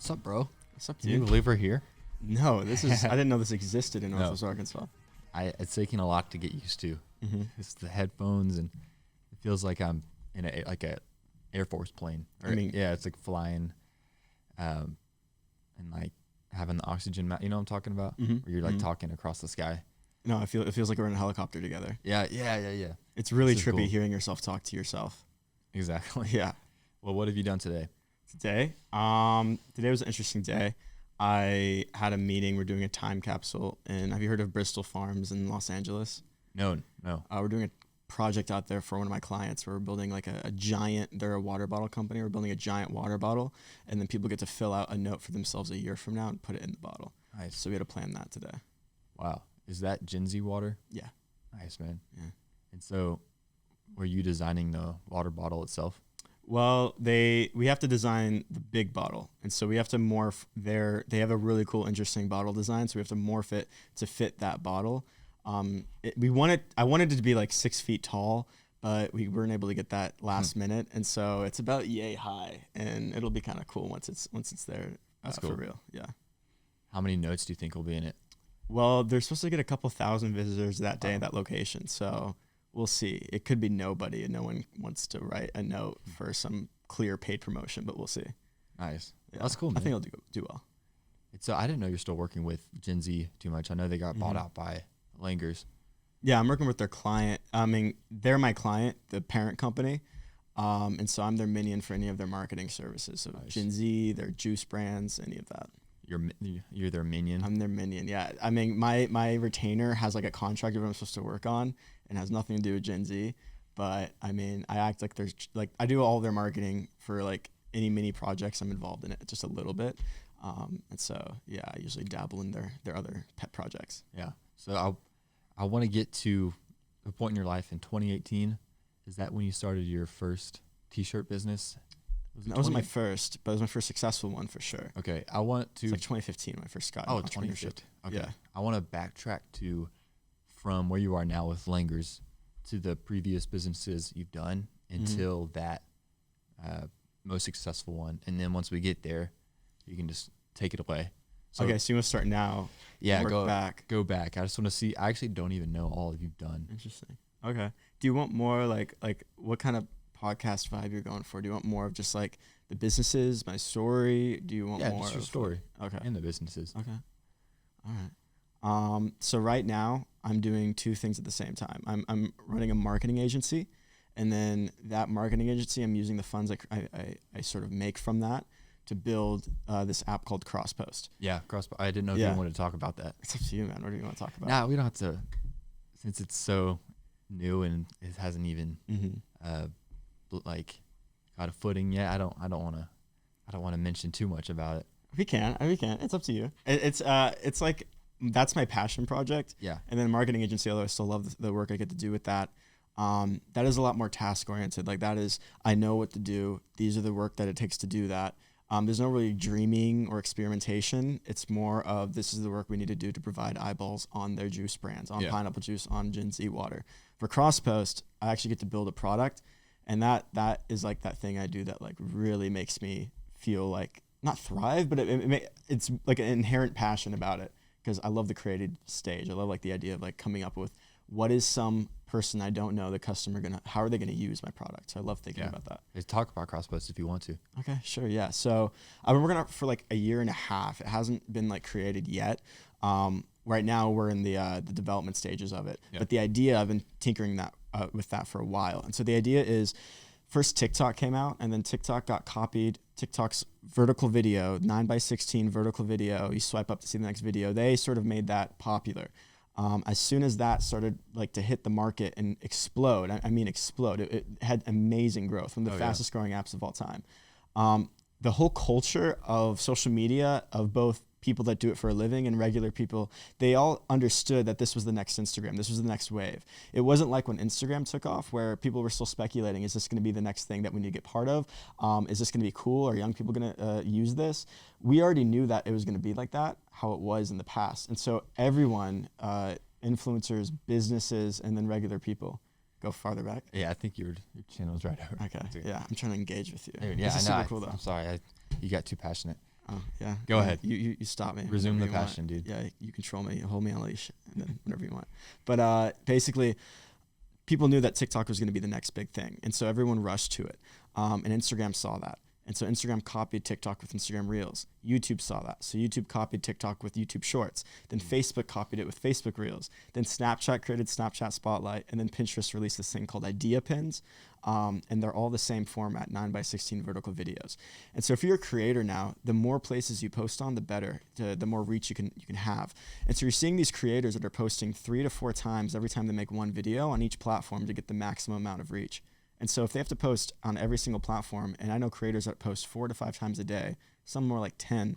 What's up, bro? What's up, Can you dude? believe we're here? No, this is. I didn't know this existed in No. Northwest Arkansas. It's taking a lot to get used to. Mm-hmm. It's the headphones, and it feels like I'm in a Air Force plane. Or, I mean- yeah, it's like flying, and like having the oxygen. You know what I'm talking about? Mhm. Where you're like Mhm. talking across the sky. No, it feels like we're in a helicopter together. Yeah. It's really This is trippy cool. hearing yourself talk to yourself. Exactly. Yeah. Well, what have you done today? Today was an interesting day. I had a meeting. We're doing a time capsule, and have you heard of Bristol Farms in Los Angeles? No. We're doing a project out there for one of my clients where we're building like a giant. They're a water bottle company. We're building a giant water bottle, and then people get to fill out a note for themselves a year from now and put it in the bottle. Nice. So we had to plan that today. Wow. Is that Gen Z water? Yeah. Nice, man. Yeah. And so, were you designing the water bottle itself? Well, we have to design the big bottle, and so we have to morph they have a really cool, interesting bottle design, so we have to morph it to fit that bottle. I wanted it to be like 6 feet tall, but we weren't able to get that last minute, and so it's about yay high, and it'll be kind of cool once it's there. That's for cool. real. Yeah. How many notes do you think will be in it? Well, they're supposed to get a couple thousand visitors that day at that location, so we'll see. It could be nobody, and no one wants to write a note for some clear paid promotion, but we'll see. Nice. Yeah. That's cool, man. I think it'll do well. So I didn't know you're still working with Gen Z too much. I know they got bought Mhm. out by Langers. Yeah, I'm working with their client. I mean, they're my client, the parent company. And so I'm their minion for any of their marketing services. So Nice. Gen Z, their juice brands, any of that. You're their minion. I'm their minion. Yeah. I mean, my retainer has like a contract of what I'm supposed to work on and has nothing to do with Gen Z. But I mean, I act like I do all their marketing for like any mini projects I'm involved in it just a little bit. And so, yeah, I usually dabble in their other pet projects. Yeah. So I want to get to a point in your life in 2018. Is that when you started your first T-shirt business? That wasn't my first, but it was my first successful one for sure. Okay. I want to. It's like 2015 when I first got Oh, into entrepreneurship. 2015. Okay. Yeah. I want to backtrack to from where you are now with Langers to the previous businesses you've done until that most successful one. And then once we get there, you can just take it away. So, Okay, so you want to start now? yeah, work back. Go back. I just want to see. I actually don't even know all you've done. Interesting. Okay. Do you want more like what kind of podcast vibe you're going for? Do you want more of just like the businesses, my story? Do you want Yeah, more just your of, story Okay. and the businesses. Okay. All right. So right now I'm doing two things at the same time. I'm running a marketing agency, and then that marketing agency, I'm using the funds I sort of make from that to build this app called Crosspost. Yeah, I didn't know if Yeah. you wanted to talk about that. It's up to you, man. What do you want to talk about? Nah, we don't have to, since it's so new and it hasn't even like got a footing yet. I don't want to mention too much about it. We can. It's up to you. It's like that's my passion project. Yeah. And then marketing agency, although I still love the work I get to do with that. That is a lot more task oriented. Like that is, I know what to do. These are the work that it takes to do that. There's no really dreaming or experimentation. It's more of this is the work we need to do to provide eyeballs on their juice brands, on pineapple juice, on Gen Z water. For Crosspost, I actually get to build a product, and that is like that thing I do that like really makes me feel like not thrive, but it's like an inherent passion about it because I love the creative stage. I love like the idea of like coming up with what is some person I don't know the customer how are they gonna use my product? So I love thinking about that. Let's talk about Crosspost if you want to. Okay, sure, yeah. So I've been working on it for like a year and a half. It hasn't been like created yet. Right now we're in the development stages of it. Yeah. But the idea, I've been tinkering with that for a while. And so the idea is first TikTok came out, and then TikTok got copied. TikTok's vertical video, 9:16 vertical video, you swipe up to see the next video. They sort of made that popular. As soon as that started like to hit the market and explode, I mean explode, it had amazing growth, one of the fastest growing apps of all time. The whole culture of social media, of both people that do it for a living and regular people, they all understood that this was the next Instagram. This was the next wave. It wasn't like when Instagram took off where people were still speculating, is this going to be the next thing that we need to get part of? Is this going to be cool? Are young people going to use this? We already knew that it was going to be like that, how it was in the past. And so everyone, influencers, businesses, and then regular people, go farther back. Yeah, I think your channel's right over. Okay. Yeah, I'm trying to engage with you. Dude, yeah, This is I know. super cool though. I'm sorry. You got too passionate. Oh yeah. Go ahead. You stop me. Resume the whenever you want. passion, dude. Yeah, you control me. You hold me on a leash, and then whenever you want. But basically, people knew that TikTok was going to be the next big thing, and so everyone rushed to it. And Instagram saw that, and so Instagram copied TikTok with Instagram Reels. YouTube saw that, so YouTube copied TikTok with YouTube Shorts. Then Facebook copied it with Facebook Reels. Then Snapchat created Snapchat Spotlight, and then Pinterest released this thing called Idea Pins. And they're all the same format, 9:16 vertical videos. And so if you're a creator now, the more places you post on, the better, the more reach you can have. And so you're seeing these creators that are posting 3 to 4 times every time they make one video on each platform to get the maximum amount of reach. And so if they have to post on every single platform, and I know creators that post 4 to 5 times a day, some more like 10,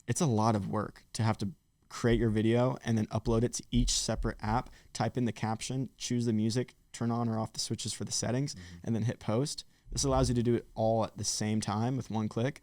it's a lot of work to have to create your video and then upload it to each separate app, type in the caption, choose the music, turn on or off the switches for the settings, and then hit post. This allows you to do it all at the same time with one click.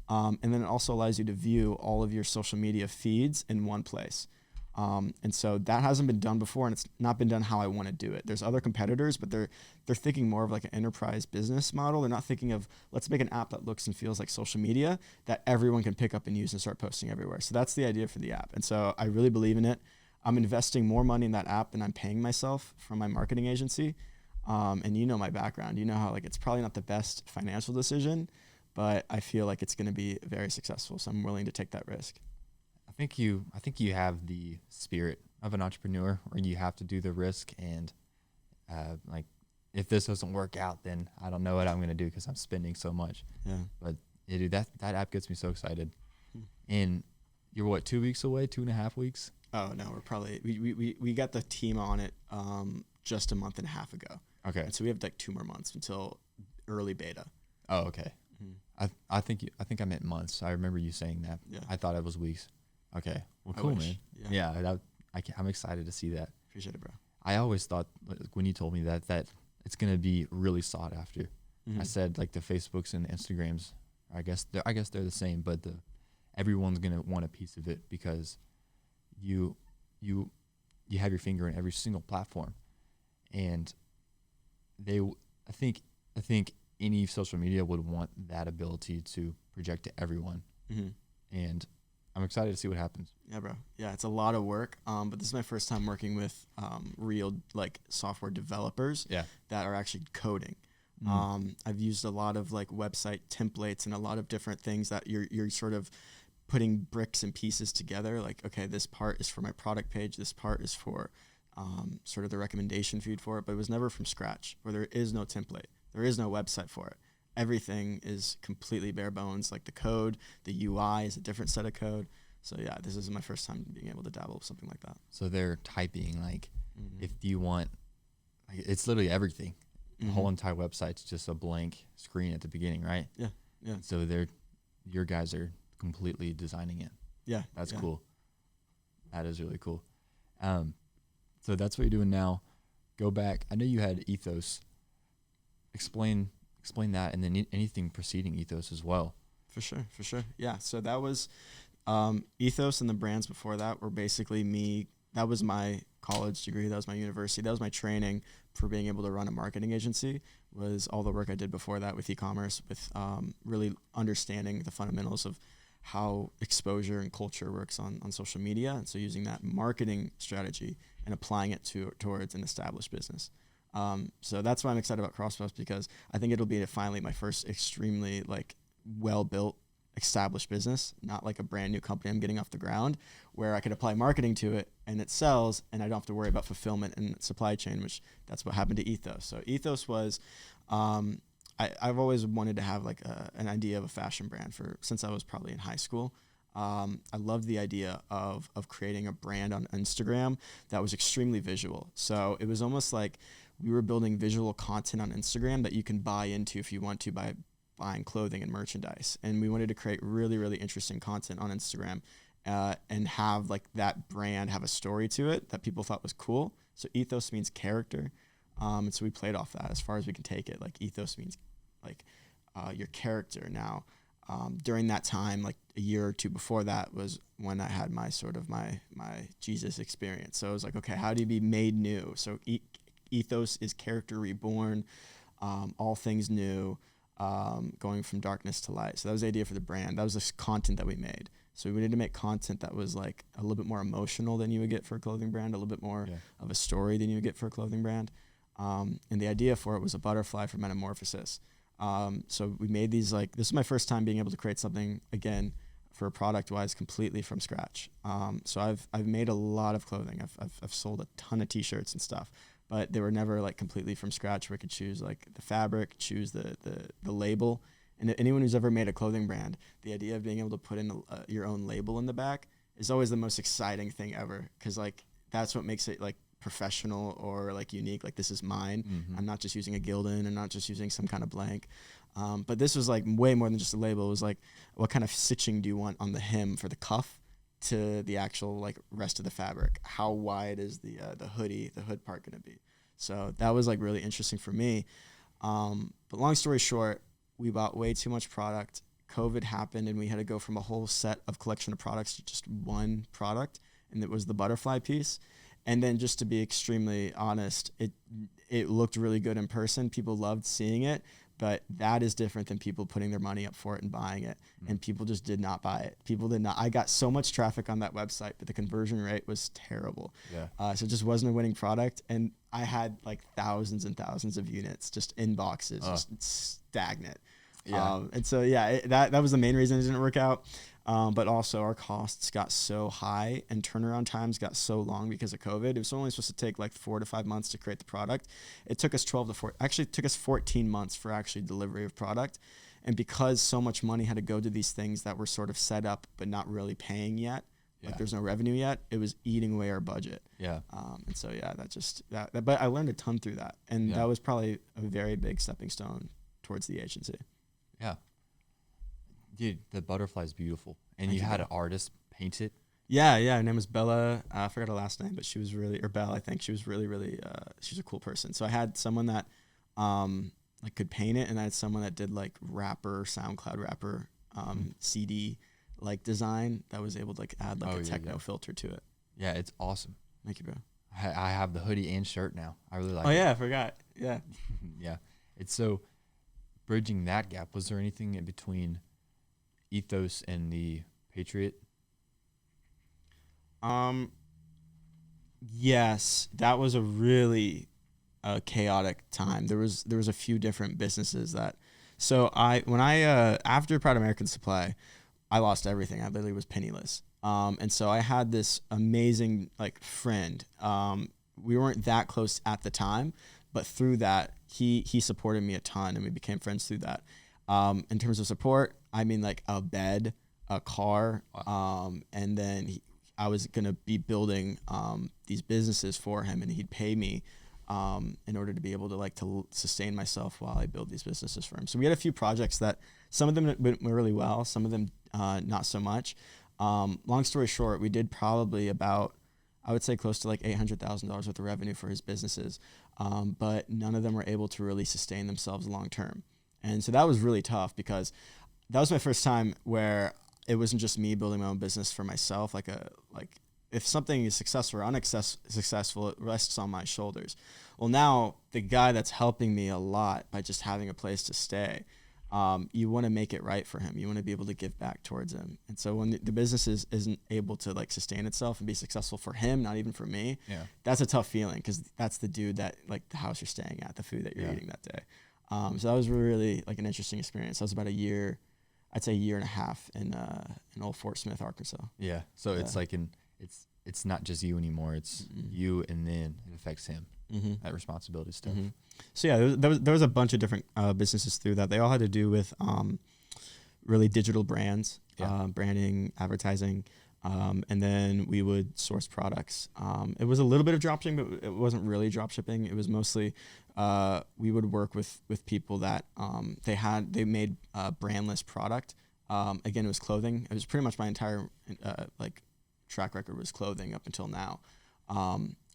And then it also allows you to view all of your social media feeds in one place. And so that hasn't been done before, and it's not been done how I want to do it. There's other competitors, but they're thinking more of like an enterprise business model. They're not thinking of, let's make an app that looks and feels like social media that everyone can pick up and use and start posting everywhere. So that's the idea for the app. And so I really believe in it. I'm investing more money in that app than I'm paying myself from my marketing agency. And you know my background. You know how like it's probably not the best financial decision, but I feel like it's going to be very successful. So I'm willing to take that risk. I think you have the spirit of an entrepreneur, where you have to do the risk, and like if this doesn't work out, then I don't know what I'm going to do because I'm spending so much. Yeah. But yeah, dude, that app gets me so excited. And you're what, 2 weeks away, 2.5 weeks? Oh no, we're probably we got the team on it just a month and a half ago. Okay. And so we have like 2 more months until early beta. Oh, okay. I think I meant months. I remember you saying that. Yeah. I thought it was weeks. Okay. Well, I cool, wish. man. Yeah. I'm excited to see that. Appreciate it, bro. I always thought, like, when you told me that it's gonna be really sought after. I said like the Facebooks and the Instagrams. I guess they're the same, but everyone's gonna want a piece of it because you have your finger in every single platform, and I think any social media would want that ability to project to everyone. And I'm excited to see what happens. Yeah, bro. Yeah, it's a lot of work. But this is my first time working with real like software developers that are actually coding. I've used a lot of like website templates and a lot of different things that you're sort of putting bricks and pieces together. Like, okay, this part is for my product page. This part is for sort of the recommendation feed for it. But it was never from scratch, where there is no template. There is no website for it. Everything is completely bare bones. Like the code, the UI is a different set of code. So yeah, this is my first time being able to dabble with something like that. So they're typing like, if you want, like, it's literally everything. The whole entire website's just a blank screen at the beginning, right? Yeah, yeah. So your guys are completely designing it. Yeah, That's cool. That is really cool. So that's what you're doing now. Go back. I know you had Ethos. Explain that, and then anything preceding Ethos as well. For sure. Yeah. So that was Ethos, and the brands before that were basically me. That was my college degree. That was my university. That was my training for being able to run a marketing agency. Was all the work I did before that with e-commerce, with really understanding the fundamentals of how exposure and culture works on social media. And so using that marketing strategy and applying it towards an established business. So that's why I'm excited about CrossPost, because I think it'll be finally my first extremely like well-built established business, not like a brand new company I'm getting off the ground, where I could apply marketing to it and it sells and I don't have to worry about fulfillment and supply chain, which that's what happened to Ethos. So Ethos was, I've always wanted to have like an idea of a fashion brand since I was probably in high school. I loved the idea of creating a brand on Instagram that was extremely visual. So it was almost like we were building visual content on Instagram that you can buy into if you want to by buying clothing and merchandise. And we wanted to create really, really interesting content on Instagram and have like that brand have a story to it that people thought was cool. So ethos means character. And so we played off that as far as we can take it. Like ethos means like your character. Now, during that time, like a year or two before that was when I had my sort of my Jesus experience. So I was like, okay, how do you be made new? So ethos is character reborn, all things new. going from darkness to light. So that was the idea for the brand. That was this content that we made. So we needed to make content that was like a little bit more emotional than you would get for a clothing brand, a little bit more of a story than you would get for a clothing brand. And the idea for it was a butterfly for metamorphosis. So we made these, like, this is my first time being able to create something again for product wise completely from scratch. So I've made a lot of clothing. I've sold a ton of t-shirts and stuff, but they were never like completely from scratch where I could choose like the fabric, choose the label. And anyone who's ever made a clothing brand, the idea of being able to put in your own label in the back is always the most exciting thing ever. Cause like, that's what makes it like professional or like unique. Like, this is mine. Mm-hmm. I'm not just using a Gildan. I'm not just using some kind of blank. But this was like way more than just a label. It was like, what kind of stitching do you want on the hem for the cuff to the actual like rest of the fabric? How wide is the hood part going to be? So that was like really interesting for me. But long story short, we bought way too much product. COVID happened and we had to go from a whole set of collection of products to just one product. And it was the butterfly piece. And then just to be extremely honest, it looked really good in person. People loved seeing it, but that is different than people putting their money up for it and buying it. And people just did not buy it. People did not. I got so much traffic on that website, but the conversion rate was terrible. Yeah. So it just wasn't a winning product. And I had like thousands and thousands of units just in boxes, just stagnant. Yeah. And so, that was the main reason it didn't work out. But also our costs got so high and turnaround times got so long because of COVID. It was only supposed to take like 4 to 5 months to create the product. It took us 14 months for actually delivery of product. And because so much money had to go to these things that were sort of set up, but not really paying yet, like there's no revenue yet, it was eating away our budget. Yeah. And so, but I learned a ton through that. And that was probably a very big stepping stone towards the agency. Yeah. Dude, the butterfly is beautiful. And you had an artist paint it. Yeah. Her name was Bella. I forgot her last name, but she was really, or Belle, I think. She was really, she's a cool person. So I had someone that like could paint it, and I had someone that did like SoundCloud rapper, CD like design that was able to like add like a techno filter to it. Yeah, it's awesome. Thank you, bro. I have the hoodie and shirt now. I really like it. Oh yeah, I forgot. Yeah. Yeah. It's so bridging that gap. Was there anything in between Ethos and the Patriot? Yes, that was a really chaotic time. There was a few different businesses that. So after Proud American Supply, I lost everything. I literally was penniless. And so I had this amazing like friend. We weren't that close at the time, but through that, he supported me a ton, and we became friends through that. In terms of support, I mean like a bed, a car, and then I was gonna be building these businesses for him, and he'd pay me in order to be able to sustain myself while I build these businesses for him. So we had a few projects that some of them went really well, some of them not so much. Long story short, we did probably about, I would say, close to like $800,000 worth of revenue for his businesses, but none of them were able to really sustain themselves long term. And so that was really tough because that was my first time where it wasn't just me building my own business for myself. Like if something is successful or unsuccessful, it rests on my shoulders. Well, now the guy that's helping me a lot by just having a place to stay, you want to make it right for him. You want to be able to give back towards him. And so when the business isn't able to like sustain itself and be successful for him, not even for me, that's a tough feeling because that's the dude that like the house you're staying at, the food that you're eating that day. So that was really like an interesting experience. That was about a year, I'd say a year and a half in Old Fort Smith, Arkansas. Yeah. So it's like it's not just you anymore. It's you, and then it affects him. That responsibility stuff. So yeah, there was a bunch of different businesses through that. They all had to do with really digital brands, branding, advertising, and then we would source products. It was a little bit of drop shipping, but it wasn't really drop shipping. It was mostly we would work with people that they made brandless product. Again, it was clothing. It was pretty much my entire like track record was clothing up until now.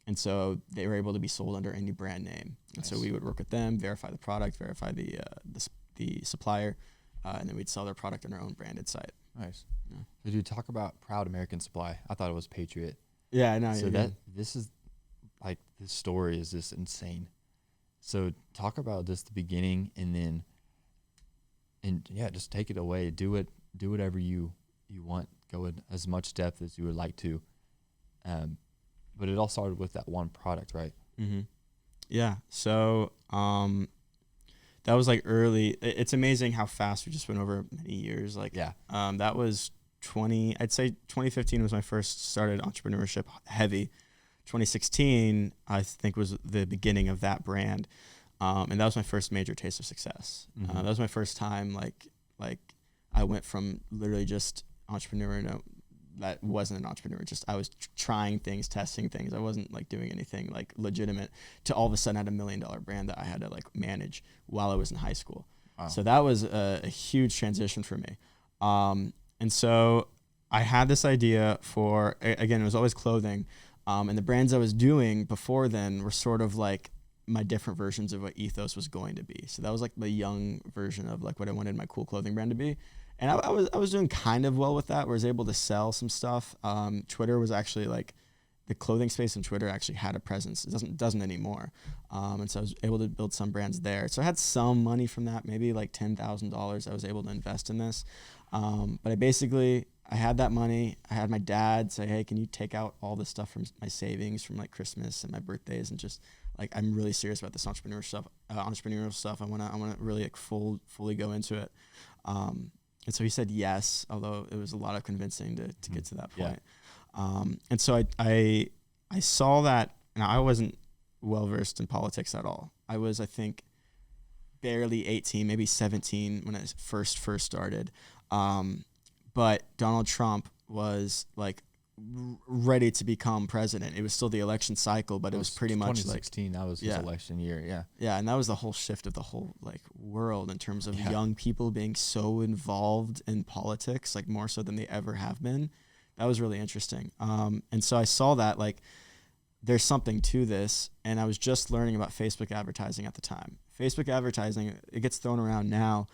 And so they were able to be sold under any brand name. And so we would work with them, verify the product, verify the supplier, and then we'd sell their product on our own branded site. Nice. Yeah. So dude, talk about Proud American Supply. I thought it was Patriot. Yeah, no. So this is like, this story is just insane. So talk about just the beginning, and then and yeah, just take it away. Do whatever you want. Go in as much depth as you would like to. But it all started with that one product, right? Mm-hmm. Yeah. So that was like early. It's amazing how fast we just went over many years. Like, Yeah. That was I'd say 2015 was my first started entrepreneurship heavy. 2016, I think, was the beginning of that brand. And that was my first major taste of success. Mm-hmm. That was my first time, like I went from literally just entrepreneur that wasn't an entrepreneur. Just I was trying things, testing things. I wasn't like doing anything like legitimate to all of a sudden I had $1 million brand that I had to like manage while I was in high school. Wow. So that was a huge transition for me. And so I had this idea for, again, it was always clothing. And the brands I was doing before then were sort of like my different versions of what Ethos was going to be. So that was like the young version of like what I wanted my cool clothing brand to be. And I was doing kind of well with that. I was able to sell some stuff. Twitter was actually like the clothing space, and Twitter actually had a presence. It doesn't anymore. And so I was able to build some brands there. So I had some money from that, maybe like $10,000 I was able to invest in this. But I had that money. I had my dad say, hey, can you take out all this stuff from my savings from like Christmas and my birthdays, and just like, I'm really serious about this entrepreneurial stuff. I want to really like fully go into it. And so he said yes, although it was a lot of convincing to get to that point. Yeah. And so I saw that, and I wasn't well versed in politics at all. I was, I think, barely 18, maybe 17 when I first started. But Donald Trump was like ready to become president. It was still the election cycle, but it was pretty much 2016. That was his election year. Yeah. Yeah. And that was the whole shift of the whole like world in terms of young people being so involved in politics, like more so than they ever have been. That was really interesting. And so I saw that like there's something to this. And I was just learning about Facebook advertising at the time. Facebook advertising, it gets thrown around now.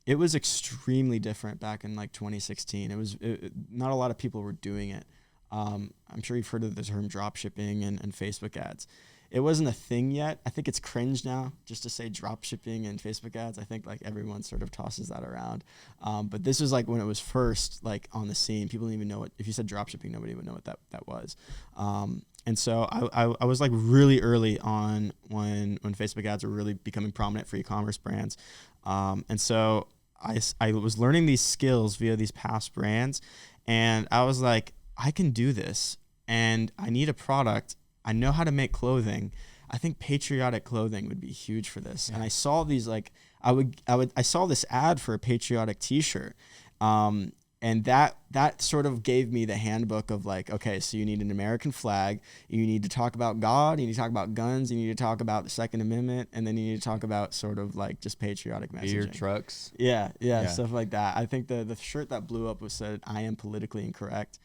It was extremely different back in like 2016. Not a lot of people were doing it. I'm sure you've heard of the term drop shipping and Facebook ads. It wasn't a thing yet. I think it's cringe now just to say drop shipping and Facebook ads. I think like everyone sort of tosses that around. But this was like when it was first like on the scene. People didn't even know it. If you said drop shipping, nobody would know what that was. And so I was like really early on when Facebook ads were really becoming prominent for e-commerce brands. And so I was learning these skills via these past brands, and I was like, I can do this, and I need a product. I know how to make clothing. I think patriotic clothing would be huge for this. Yeah. And I saw these like I saw this ad for a patriotic T-shirt, and that sort of gave me the handbook of like, okay, so you need an American flag, you need to talk about God, you need to talk about guns, you need to talk about the Second Amendment, and then you need to talk about sort of like just patriotic messaging. Beer trucks. Yeah, stuff like that. I think the shirt that blew up said, I am politically incorrect.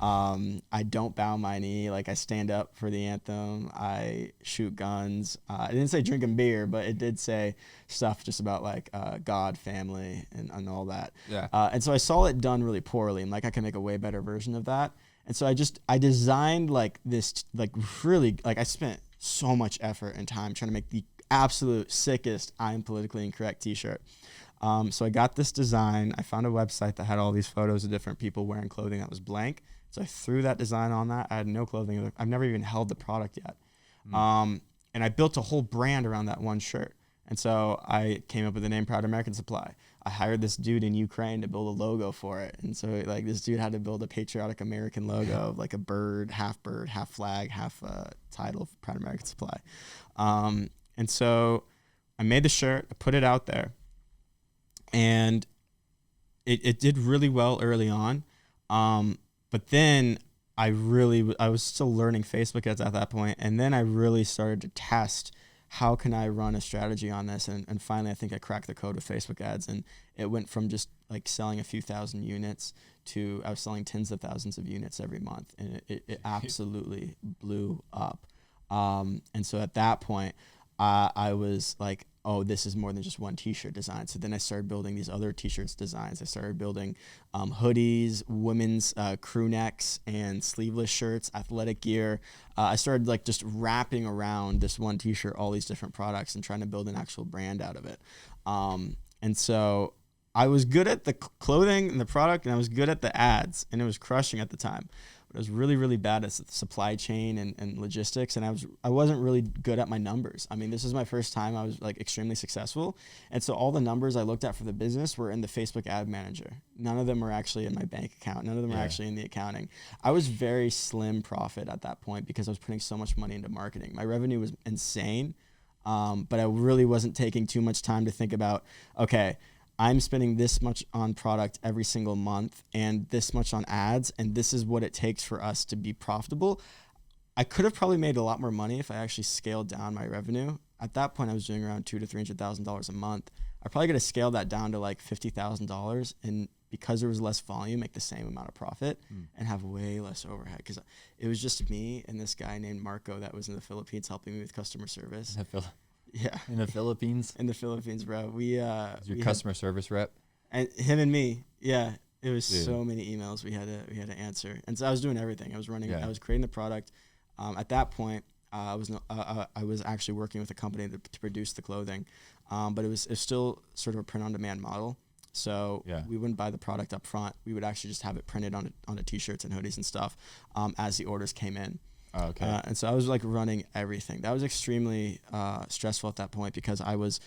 I don't bow my knee. Like I stand up for the anthem. I shoot guns. It didn't say drinking beer, but it did say stuff just about like God, family, and all that. Yeah. And so I saw it done really poorly, and like I can make a way better version of that. And so I designed like this, like really, like I spent so much effort and time trying to make the absolute sickest I am politically incorrect T-shirt. So I got this design. I found a website that had all these photos of different people wearing clothing that was blank. So I threw that design on that. I had no clothing. I've never even held the product yet. And I built a whole brand around that one shirt. And so I came up with the name Proud American Supply. I hired this dude in Ukraine to build a logo for it. And so like this dude had to build a patriotic American logo of like a bird, half flag, half title of Proud American Supply. And so I made the shirt, I put it out there, and it did really well early on. But then I was still learning Facebook ads at that point. And then I really started to test, how can I run a strategy on this? And finally, I think I cracked the code of Facebook ads. And it went from just like selling a few thousand units to I was selling tens of thousands of units every month. And it absolutely blew up. And so at that point, I was like, oh, this is more than just one T-shirt design. So then I started building these other T-shirts designs. I started building hoodies, women's crew necks, and sleeveless shirts, athletic gear. I started like just wrapping around this one T-shirt all these different products and trying to build an actual brand out of it. And so I was good at the clothing and the product, and I was good at the ads, and it was crushing at the time. But I was really, really bad at supply chain and logistics, and I wasn't really good at my numbers. I mean, this is my first time I was like extremely successful, and so all the numbers I looked at for the business were in the Facebook ad manager. None of them were actually in my bank account. None of them were actually in the accounting. I was very slim profit at that point because I was putting so much money into marketing. My revenue was insane, but I really wasn't taking too much time to think about, okay, I'm spending this much on product every single month and this much on ads, and this is what it takes for us to be profitable. I could have probably made a lot more money if I actually scaled down my revenue. At that point, I was doing around $200,000 to $300,000 a month. I probably could have scaled that down to like $50,000, and because there was less volume, make the same amount of profit and have way less overhead. Because it was just me and this guy named Marco that was in the Philippines helping me with customer service. Yeah. In the Philippines? In the Philippines, bro. Your customer service rep? And him and me. Yeah. It was so many emails we had to answer. And so I was doing everything. I was creating the product. At that point, I was actually working with a company to produce the clothing. But it was still sort of a print on demand model. So we wouldn't buy the product up front. We would actually just have it printed on the t-shirts and hoodies and stuff as the orders came in. Oh, okay. And so I was like running everything. That was extremely stressful at that point because I was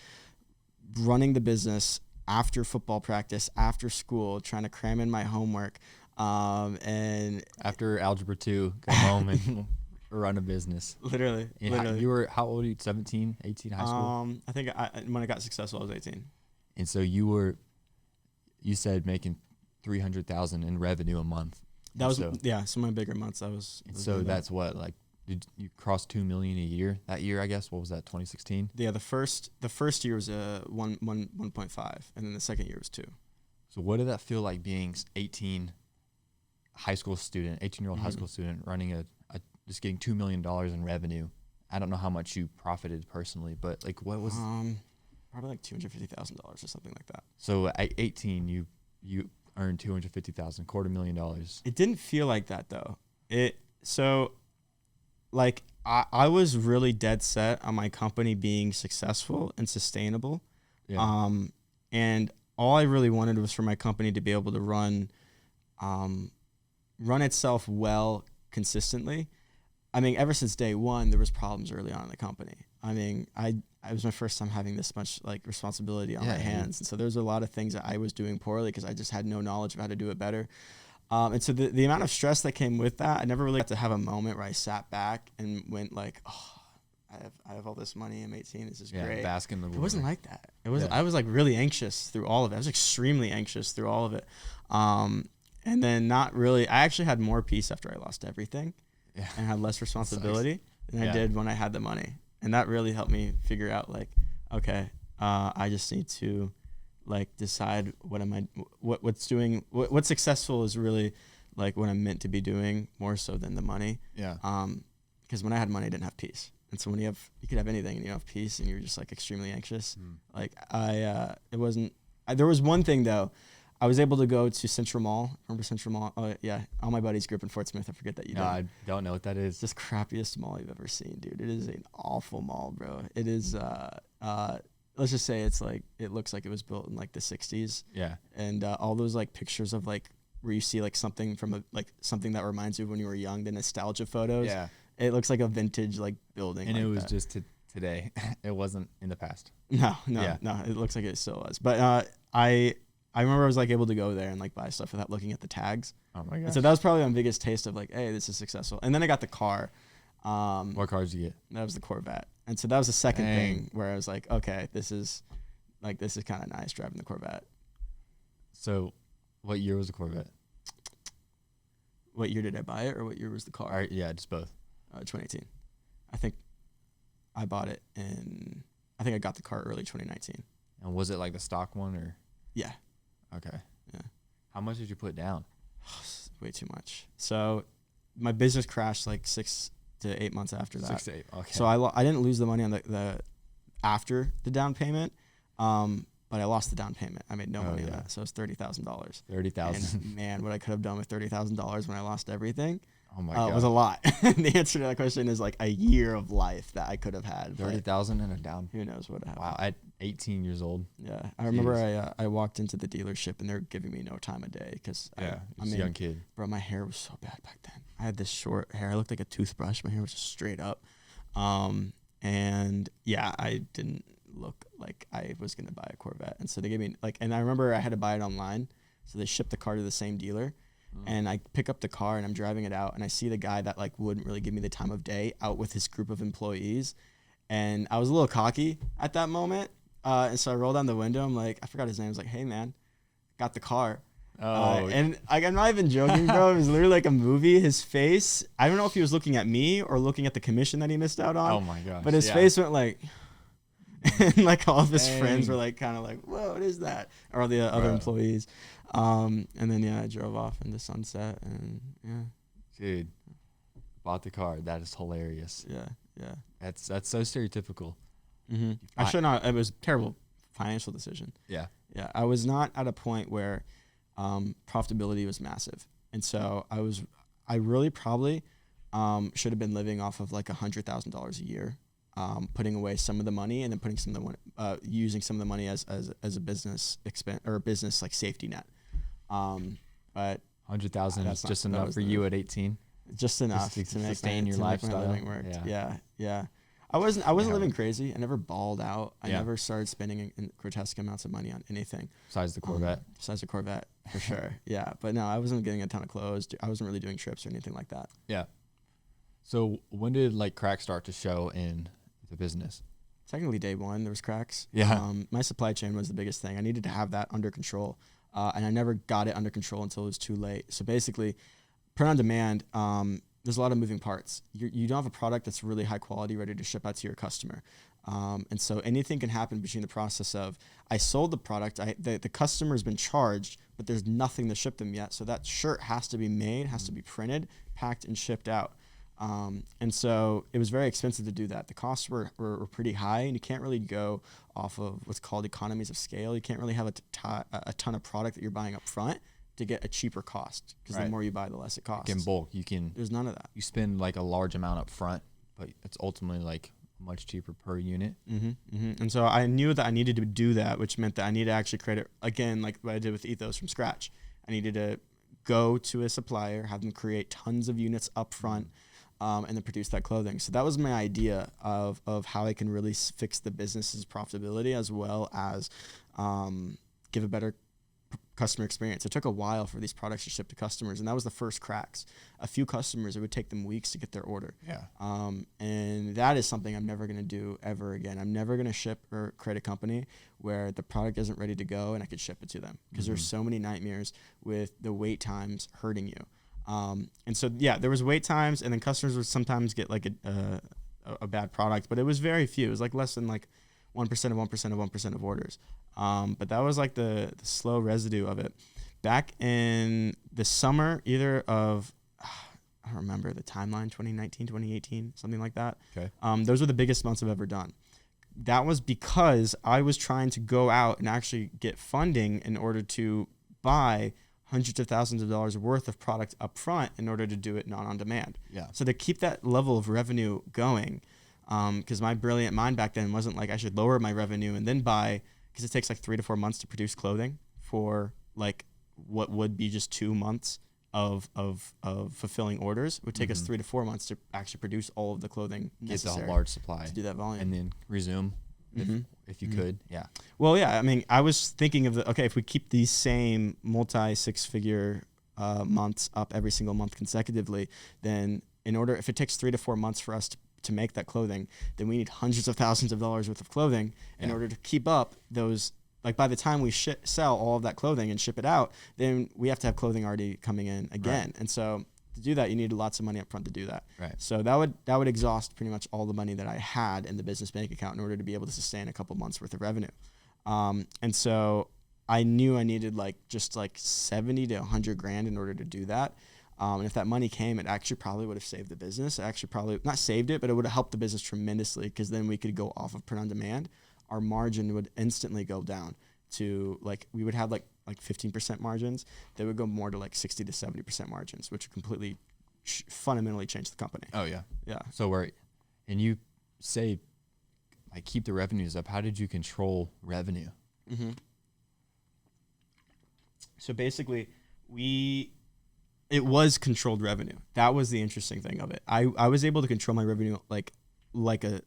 running the business after football practice, after school, trying to cram in my homework. And after Algebra 2, go home and run a business. Literally. You were, how old were you, 17, 18, high school? I think when I got successful, I was 18. And so you said making $300,000 in revenue a month. That was some of my bigger months. So that's what, like, did you cross 2 million a year that year? I guess, what was that, 2016? Yeah, the first year was 1.5, and then the second year was 2. So what did that feel like being 18 high school student, 18-year-old high school student running just getting $2 million in revenue? I don't know how much you profited personally, but like what was probably like $250,000 or something like that. So at 18, you earned $250,000, $250,000. It didn't feel like that though. I was really dead set on my company being successful and sustainable. Yeah. And all I really wanted was for my company to be able to run itself well consistently. I mean, ever since day one, there was problems early on in the company. I mean, it was my first time having this much like responsibility on my hands. And so there was a lot of things that I was doing poorly because I just had no knowledge of how to do it better. And so the amount of stress that came with that, I never really got to have a moment where I sat back and went like, oh, I have all this money. I'm 18. This is great. Bask in the water. It wasn't like that. It was. I was like really anxious through all of it. I was extremely anxious through all of it. And then not really. I actually had more peace after I lost everything and had less responsibility than I did when I had the money. And that really helped me figure out like, okay, I just need to like decide what's successful is really like what I'm meant to be doing more so than the money. Yeah. Because when I had money, I didn't have peace. And so when you could have anything and you don't have peace and you're just like extremely anxious. Like there was one thing though. I was able to go to Central Mall. Remember Central Mall? Oh yeah. All my buddies grew up in Fort Smith. I forget that you did. No, I don't know what that is. It's the crappiest mall you've ever seen, dude. It is an awful mall, bro. It is, let's just say it looks like it was built in like the 60s. Yeah. And all those like pictures of like where you see like something from something that reminds you of when you were young, the nostalgia photos. Yeah. It looks like a vintage like building. And like it was just today. It wasn't in the past. No. It looks like it still was. But I remember I was like able to go there and like buy stuff without looking at the tags. Oh my god! So that was probably my biggest taste of like, hey, this is successful. And then I got the car. What car did you get? That was the Corvette. And so that was the second thing where I was like, okay, this is kind of nice driving the Corvette. So, what year was the Corvette? What year did I buy it, or what year was the car? Yeah, just both. 2018. I think I bought it I think I got the car early 2019. And was it like the stock one or? Yeah. Okay. Yeah. How much did you put down? Way too much. So my business crashed like 6 to 8 months after that. 6 to 8. Okay. So I didn't lose the money on the after the down payment, but I lost the down payment. I made no money on that. So it's $30,000. $30,000. And man, what I could have done with $30,000 when I lost everything. Oh my god. Was a lot. The answer to that question is like a year of life that I could have had. 30,000 and a down. Who knows what happened? Wow. At 18 years old. Yeah, I remember I walked into the dealership and they're giving me no time of day because I mean, a young kid. Bro, my hair was so bad back then. I had this short hair. I looked like a toothbrush. My hair was just straight up. And yeah, I didn't look like I was gonna buy a Corvette, and so they gave me and I remember I had to buy it online, so they shipped the car to the same dealer. And I pick up the car and I'm driving it out and I see the guy that wouldn't really give me the time of day out with his group of employees. And I was a little cocky at that moment. And so I roll down the window. I'm like, I forgot his name. I was like, hey man, got the car. And I'm not even joking, bro. It was literally like a movie. His face, I don't know if he was looking at me or looking at the commission that he missed out on. Oh my gosh. But his face went and all of his friends were kind of whoa, what is that? Or all the other employees. And then I drove off into sunset and Dude, bought the car. That is hilarious. Yeah. That's so stereotypical. Mm-hmm. I should not. It was a terrible financial decision. Yeah. I was not at a point where profitability was massive, and so I really probably should have been living off of $100,000 a year, putting away some of the money and then putting some of the money, using some of the money as a business expense or a business safety net. But 100,000 is just enough for you at 18. Just enough to sustain your lifestyle. Yeah. I wasn't living crazy. I never balled out. I never started spending in grotesque amounts of money on anything. Besides the Corvette. Besides the Corvette, for sure. Yeah, but no, I wasn't getting a ton of clothes. I wasn't really doing trips or anything like that. Yeah. So when did cracks start to show in the business? Technically day one, there was cracks. Yeah. My supply chain was the biggest thing. I needed to have that under control. And I never got it under control until it was too late. So basically, print on demand, there's a lot of moving parts. You don't have a product that's really high quality, ready to ship out to your customer. And so anything can happen between the process of I sold the product, the customer's been charged, but there's nothing to ship them yet. So that shirt has to be made, has to be printed, packed, and shipped out. And so it was very expensive to do that. The costs were pretty high, and you can't really go off of what's called economies of scale. You can't really have a ton of product that you're buying up front to get a cheaper cost, because the more you buy, the less it costs. In bulk, there's none of that. You spend a large amount up front, but it's ultimately much cheaper per unit. And so I knew that I needed to do that, which meant that I needed to actually create it again, like what I did with Ethos from scratch. I needed to go to a supplier, have them create tons of units up front, and then produce that clothing. So that was my idea of how I can really fix the business's profitability, as well as give a better customer experience. It took a while for these products to ship to customers, and that was the first cracks. A few customers, it would take them weeks to get their order. Yeah. And that is something I'm never going to do ever again. I'm never going to ship or create a company where the product isn't ready to go and I could ship it to them, because there's so many nightmares with the wait times hurting you. And so, there was wait times, and then customers would sometimes get a bad product, but it was very few. It was less than 1% of 1% of 1% of orders. But that was the slow residue of it. Back in the summer, either of, I don't remember the timeline, 2019, 2018, something like that. Okay. Those were the biggest months I've ever done. That was because I was trying to go out and actually get funding in order to buy hundreds of thousands of dollars worth of product up front in order to do it not on demand. Yeah. So to keep that level of revenue going, because my brilliant mind back then wasn't I should lower my revenue and then buy, because it takes 3 to 4 months to produce clothing for what would be just 2 months of fulfilling orders. It would take us 3 to 4 months to actually produce all of the clothing necessary. Get the large supply to do that volume. And then resume if you could. Yeah. Well, yeah, I mean, I was thinking of if we keep these same multi-six-figure months up every single month consecutively, then if it takes 3 to 4 months for us to make that clothing, then we need hundreds of thousands of dollars worth of clothing in order to keep up those. By the time we sell all of that clothing and ship it out, then we have to have clothing already coming in again. Right. And so to do that, you need lots of money up front to do that. Right. So that would exhaust pretty much all the money that I had in the business bank account in order to be able to sustain a couple months worth of revenue. And so I knew I needed just 70 to 100 grand in order to do that. And if that money came, it actually probably would have saved the business. It actually probably not saved it, but it would have helped the business tremendously, because then we could go off of print on demand. Our margin would instantly go down to we would have 15% margins. They would go more to 60 to 70% margins, which would completely fundamentally change the company. Oh yeah. Yeah. So and you say like keep the revenues up? How did you control revenue? Mm-hmm. So basically, it was controlled revenue. That was the interesting thing of it. I was able to control my revenue like a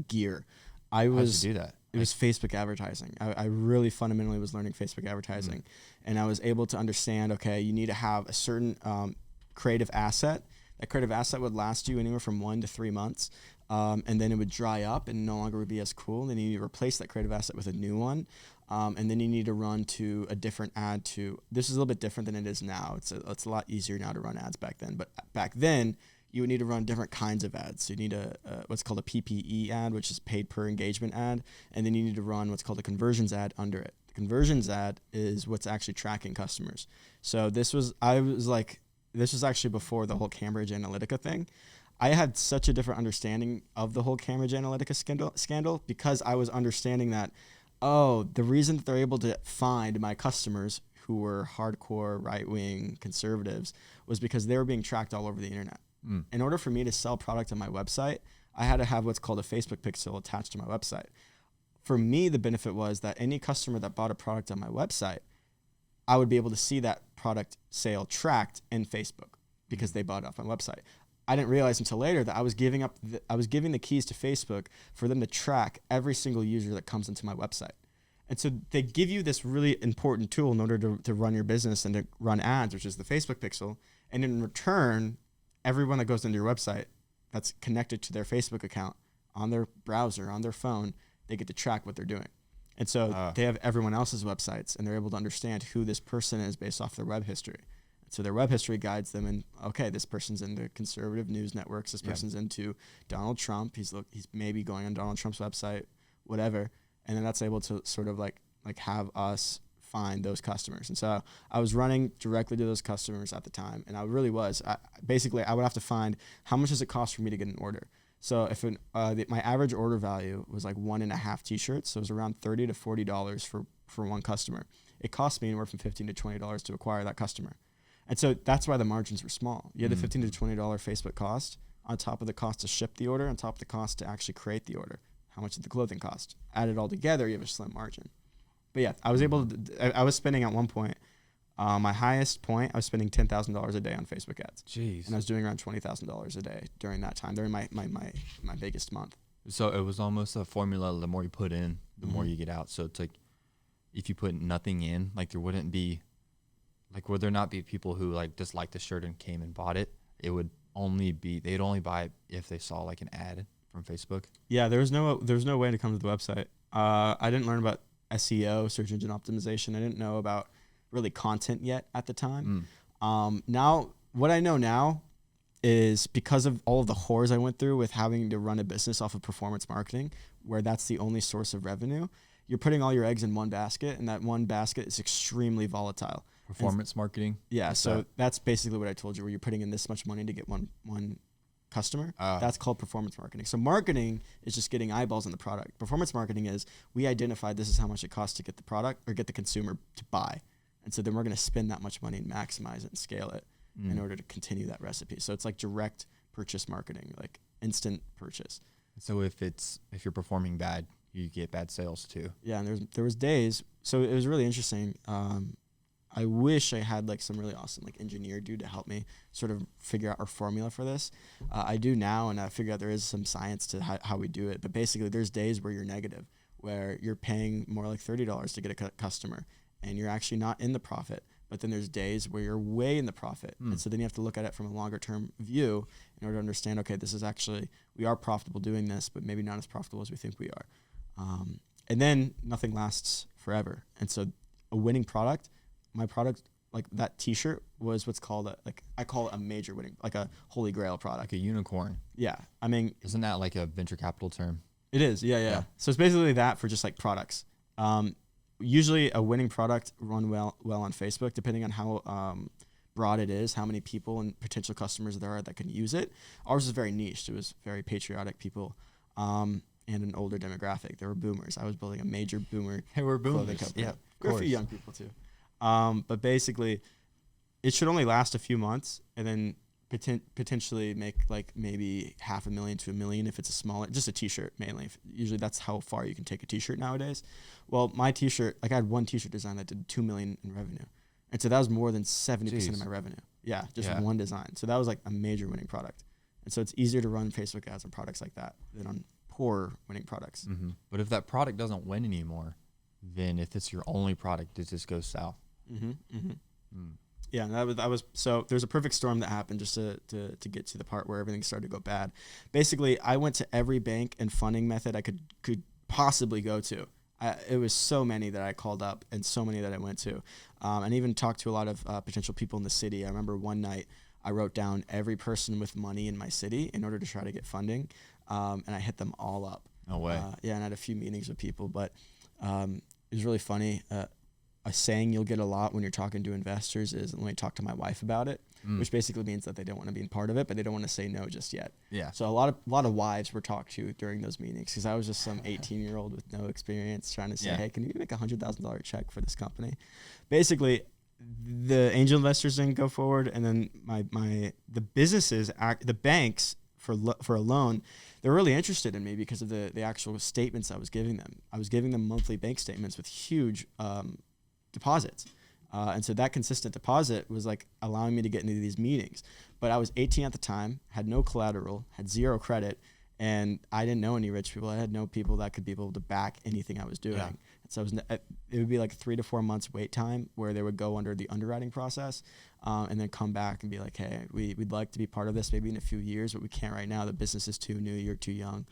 gear. How'd you do that? It was Facebook advertising. I really fundamentally was learning Facebook advertising, and I was able to understand, okay, you need to have a certain creative asset. That creative asset would last you anywhere from 1 to 3 months, and then it would dry up and no longer would be as cool. And then you need to replace that creative asset with a new one, and then you need to run to a different ad. This is a little bit different than it is now. It's a lot easier now to run ads back then, but back then you would need to run different kinds of ads. So you need what's called a PPE ad, which is paid per engagement ad, and then you need to run what's called a conversions ad under it. The conversions ad is what's actually tracking customers. So this was actually before the whole Cambridge Analytica thing. I had such a different understanding of the whole Cambridge Analytica scandal because I was understanding that, the reason that they're able to find my customers who were hardcore right-wing conservatives was because they were being tracked all over the internet. In order for me to sell product on my website, I had to have what's called a Facebook pixel attached to my website. For me, the benefit was that any customer that bought a product on my website, I would be able to see that product sale tracked in Facebook because they bought it off my website. I didn't realize until later that I was giving the keys to Facebook for them to track every single user that comes into my website. And so they give you this really important tool in order to run your business and to run ads, which is the Facebook pixel. And in return, everyone that goes into your website that's connected to their Facebook account on their browser, on their phone, they get to track what they're doing. And so they have everyone else's websites, and they're able to understand who this person is based off their web history. So their web history guides them in, okay, this person's into conservative news networks. This person's into Donald Trump. He's maybe going on Donald Trump's website, whatever. And then that's able to sort of like have us find those customers. And so I was running directly to those customers at the time. And I really was. I would have to find how much does it cost for me to get an order. So if my average order value was like 1.5 t-shirts, so it was around $30 to $40 for one customer. It cost me anywhere from $15 to $20 to acquire that customer. And so that's why the margins were small. You had the $15 to $20 Facebook cost on top of the cost to ship the order, on top of the cost to actually create the order. How much did the clothing cost? Add it all together, you have a slim margin. But yeah, I was spending at one point, my highest point, I was spending $10,000 a day on Facebook ads. Jeez. And I was doing around $20,000 a day during that time, during my biggest month. So it was almost a formula. The more you put in, the more you get out. So it's like, if you put nothing in, like there wouldn't be, like would there not be people who like just liked the shirt and came and bought it? It would only be, they'd only buy it if they saw like an ad from Facebook. Yeah, there was no way to come to the website. I didn't learn about SEO, search engine optimization. I didn't know about really content yet at the time. Now, what I know now is because of all of the horrors I went through with having to run a business off of performance marketing, where that's the only source of revenue, you're putting all your eggs in one basket, and that one basket is extremely volatile. Performance marketing? Yeah, so that's basically what I told you, where you're putting in this much money to get one customer. That's called performance marketing. So marketing is just getting eyeballs on the product. Performance marketing is we identified this is how much it costs to get the product or get the consumer to buy. And so then we're going to spend that much money and maximize it and scale it in order to continue that recipe. So it's like direct purchase marketing, like instant purchase. So if you're performing bad, you get bad sales too. Yeah, and there was days. So it was really interesting. I wish I had like some really awesome like engineer dude to help me sort of figure out our formula for this. I do now, and I figure out there is some science to how we do it. But basically, there's days where you're negative, where you're paying more like $30 to get a customer, and you're actually not in the profit. But then there's days where you're way in the profit. And so then you have to look at it from a longer term view in order to understand, okay, this is actually, we are profitable doing this, but maybe not as profitable as we think we are. And then nothing lasts forever. And so a winning product, my product, like that t-shirt was what's called I call it a major winning, like a holy grail product. Like a unicorn. Yeah. I mean, isn't that like a venture capital term? It is. Yeah. So it's basically that for just like products. Usually a winning product run well on Facebook, depending on how broad it is, how many people and potential customers there are that can use it. Ours is very niche. It was very patriotic people and an older demographic. There were boomers. I was building a major boomer clothing company. Yeah, great for young people too. But basically, it should only last a few months, and then potentially make like maybe $500,000 to $1 million if it's a smaller, just a t-shirt mainly. Usually that's how far you can take a t-shirt nowadays. Well, my t-shirt, like I had one t-shirt design that did $2 million in revenue. And so that was more than 70% of my revenue. Yeah, just one design. So that was like a major winning product. And so it's easier to run Facebook ads on products like that than on poor winning products. Mm-hmm. But if that product doesn't win anymore, then if it's your only product, it just goes south. Mm-hmm. Mm-hmm. Mm. Yeah, and that was so there's a perfect storm that happened just to get to the part where everything started to go bad. Basically, I went to every bank and funding method I could possibly go to. It was so many that I called up and so many that I went to, and even talked to a lot of potential people in the city. I remember one night I wrote down every person with money in my city in order to try to get funding, and I hit them all up. No way. Yeah, and I had a few meetings with people, but it was really funny. A saying you'll get a lot when you're talking to investors is, let me talk to my wife about it, which basically means that they don't want to be a part of it, but they don't want to say no just yet. Yeah. So a lot of wives were talked to during those meetings because I was just some 18-year-old with no experience trying to say, hey, can you make $100,000 check for this company? Basically, the angel investors didn't go forward, and then the businesses, the banks for a loan, they're really interested in me because of the actual statements I was giving them. I was giving them monthly bank statements with huge deposits. And so that consistent deposit was like allowing me to get into these meetings. But I was 18 at the time, had no collateral, had zero credit, and I didn't know any rich people. I had no people that could be able to back anything I was doing. Yeah. So it would be like 3 to 4 months wait time where they would go under the underwriting process and then come back and be like, hey, we'd like to be part of this maybe in a few years, but we can't right now. The business is too new. You're too young.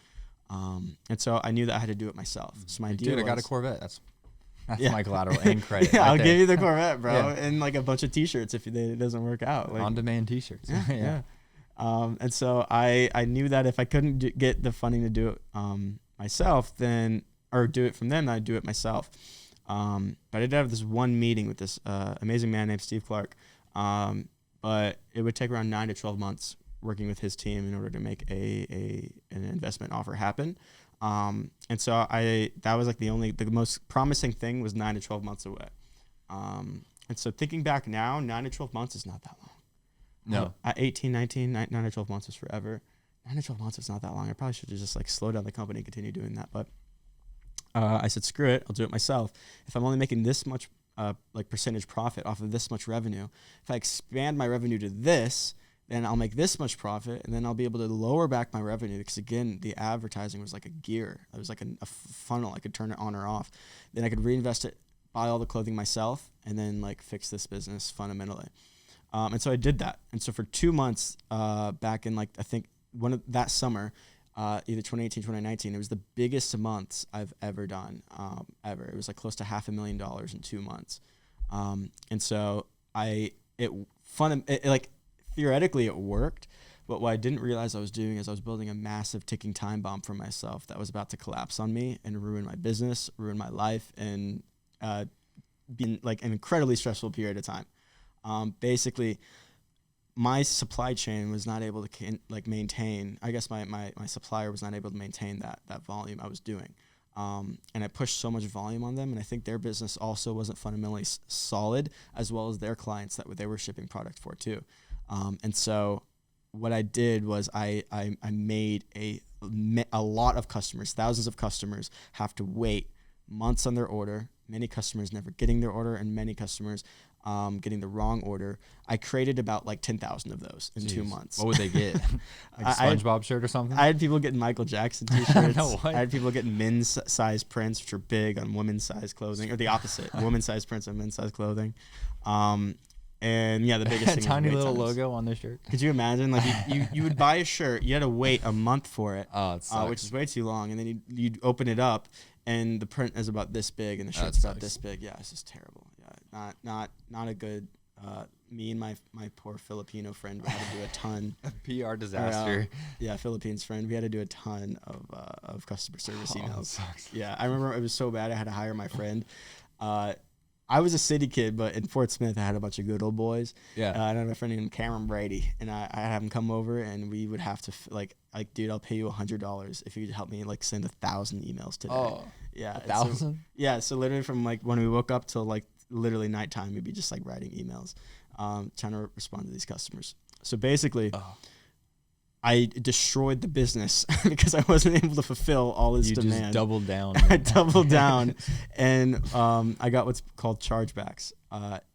And so I knew that I had to do it myself. So my idea I got a Corvette. That's my collateral and credit. Yeah, I'll give you the Corvette, bro, and like a bunch of T-shirts if it doesn't work out. Like, on-demand T-shirts. Yeah. And so I knew that if I couldn't get the funding to do it myself, or do it from them, I'd do it myself. But I did have this one meeting with this amazing man named Steve Clark. But it would take around 9 to 12 months working with his team in order to make an investment offer happen. And so that was like the most promising thing was 9 to 12 months away. And so thinking back now, 9 to 12 months is not that long. No. At 18, 19, 9 to 12 months is forever. 9 to 12 months is not that long. I probably should have just like slowed down the company and continue doing that. But I said, screw it. I'll do it myself. If I'm only making this much like percentage profit off of this much revenue, if I expand my revenue to this, then I'll make this much profit, and then I'll be able to lower back my revenue because, again, the advertising was like a gear. It was like a funnel. I could turn it on or off. Then I could reinvest it, buy all the clothing myself, and then like fix this business fundamentally. And so I did that. And so for 2 months back in like I think that summer, either 2018, 2019, it was the biggest months I've ever done, ever. It was like close to $500,000 in 2 months. And so theoretically it worked, but what I didn't realize I was doing is I was building a massive ticking time bomb for myself that was about to collapse on me and ruin my business, ruin my life, and be like an incredibly stressful period of time. Basically, my supply chain was not able to maintain. I guess my supplier was not able to maintain that volume I was doing. And I pushed so much volume on them, and I think their business also wasn't fundamentally solid, as well as their clients that they were shipping product for too. And so what I did was I made a lot of customers, thousands of customers, have to wait months on their order, many customers never getting their order, and many customers getting the wrong order. I created about like 10,000 of those in 2 months. What would they get? Like a SpongeBob shirt or something? I had people getting Michael Jackson t-shirts. No way. I had people getting men's size prints, which are big on women's size clothing, or the opposite, women's size prints on men's size clothing. And yeah, the biggest thing. Tiny little logo on their shirt. Could you imagine? Like you would buy a shirt, you had to wait a month for it, which is way too long, and then you'd open it up, and the print is about this big, and the shirt's about this big. Yeah, it's just terrible. Yeah, not a good. Me and my poor Filipino friend, we had to do a ton. A PR disaster. Philippines friend. We had to do a ton of customer service emails. Sucks. Yeah, I remember it was so bad. I had to hire my friend. I was a city kid, but in Fort Smith, I had a bunch of good old boys. Yeah. And I had a friend named Cameron Brady, and I had him come over, and we would have to like, dude, I'll pay you $100 if you could help me like send 1,000 emails today. Oh, yeah, 1,000? So, yeah, so literally from like when we woke up till like literally nighttime, we'd be just like writing emails, trying to respond to these customers. So basically, Oh. I destroyed the business because I wasn't able to fulfill all his demand. You just doubled down. I doubled down, and I got what's called chargebacks.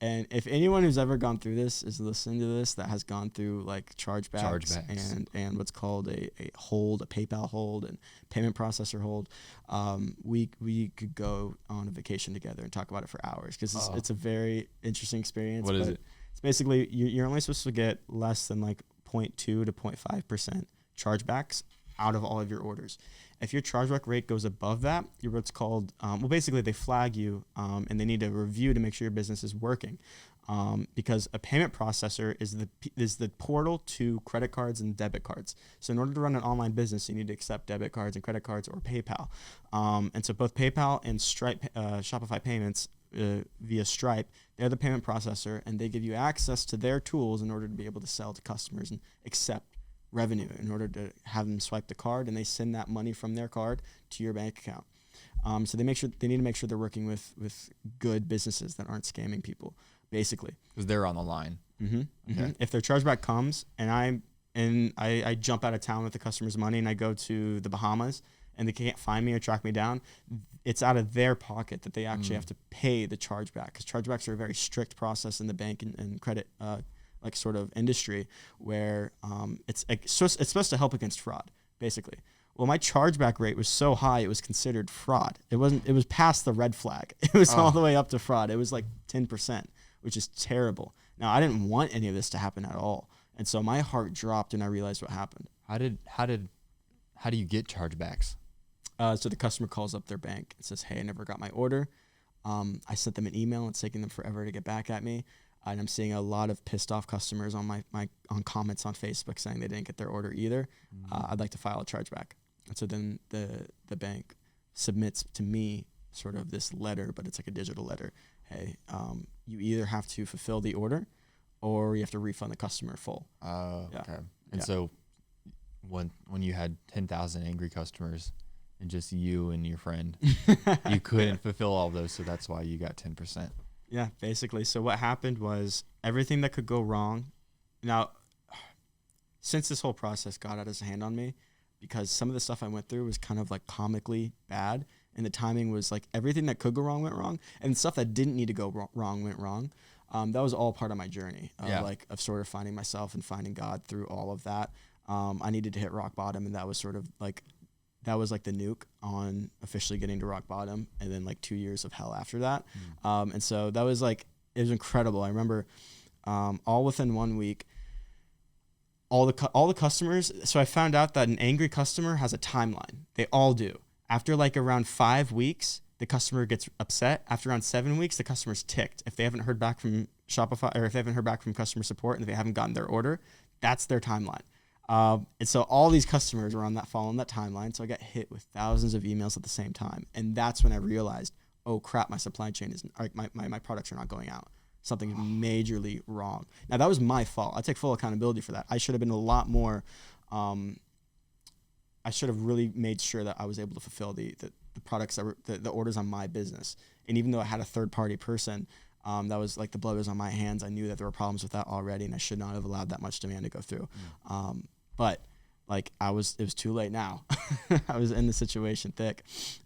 And if anyone who's ever gone through this is listening to this that has gone through like chargebacks. And what's called a hold, a PayPal hold, and payment processor hold, we could go on a vacation together and talk about it for hours because it's a very interesting experience. What is it? It's basically you're only supposed to get less than like 0.2 to 0.5% chargebacks out of all of your orders. If your chargeback rate goes above that, you're what's called, basically they flag you and they need a review to make sure your business is working. Because a payment processor is the portal to credit cards and debit cards. So in order to run an online business, you need to accept debit cards and credit cards or PayPal. And so both PayPal and Stripe, Shopify Payments via Stripe, they're the payment processor, and they give you access to their tools in order to be able to sell to customers and accept revenue in order to have them swipe the card, and they send that money from their card to your bank account. So they need to make sure they're working with good businesses that aren't scamming people, basically. Because they're on the line. Mm-hmm. Okay. Mm-hmm. If their chargeback comes and I jump out of town with the customer's money and I go to the Bahamas and they can't find me or track me down, it's out of their pocket that they actually have to pay the chargeback, because chargebacks are a very strict process in the bank and credit like sort of industry where it's supposed to help against fraud, basically. Well, my chargeback rate was so high it was considered fraud. It was past the red flag. It was all the way up to fraud. It was like 10%, which is terrible. Now, I didn't want any of this to happen at all, and so my heart dropped and I realized what happened. How do you get chargebacks? So the customer calls up their bank and says, "Hey, I never got my order." I sent them an email. It's taking them forever to get back at me. And I'm seeing a lot of pissed off customers on on comments on Facebook saying they didn't get their order either. I'd like to file a chargeback. And so then the bank submits to me sort of this letter, but it's like a digital letter. Hey, you either have to fulfill the order or you have to refund the customer full. Okay. And so when you had 10,000 angry customers and just you and your friend, you couldn't fulfill all of those, so that's why you got 10%. Yeah, basically. So what happened was everything that could go wrong. Now, since this whole process got out of hand on me, because some of the stuff I went through was kind of like comically bad, and the timing was like everything that could go wrong went wrong, and stuff that didn't need to go wrong went wrong. That was all part of my journey of sort of finding myself and finding God through all of that. I needed to hit rock bottom, and that was sort of like the nuke on officially getting to rock bottom, and then like 2 years of hell after that. And so that was like, it was incredible. I remember all within 1 week, all the customers. So I found out that an angry customer has a timeline. They all do. After like around 5 weeks, the customer gets upset. After around 7 weeks, the customer's ticked. If they haven't heard back from Shopify, or if they haven't heard back from customer support and they haven't gotten their order, that's their timeline. And so all these customers were following that timeline. So I got hit with thousands of emails at the same time. And that's when I realized, oh crap, my supply chain my products are not going out. Something's majorly wrong. Now that was my fault. I take full accountability for that. I should have been a lot more, I should have really made sure that I was able to fulfill the products that were the orders on my business. And even though I had a third party person, that was like the blood was on my hands. I knew that there were problems with that already, and I should not have allowed that much demand to go through. But like it was too late now. I was in the situation thick.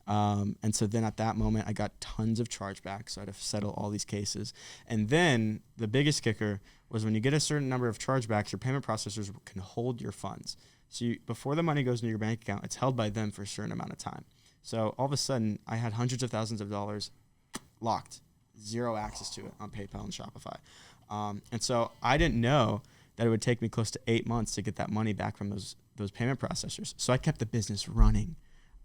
And so then at that moment I got tons of chargebacks. So I had to settle all these cases. And then the biggest kicker was when you get a certain number of chargebacks, your payment processors can hold your funds. So before the money goes into your bank account, it's held by them for a certain amount of time. So all of a sudden I had hundreds of thousands of dollars locked, zero access to it on PayPal and Shopify. And so I didn't know that it would take me close to 8 months to get that money back from those payment processors. So I kept the business running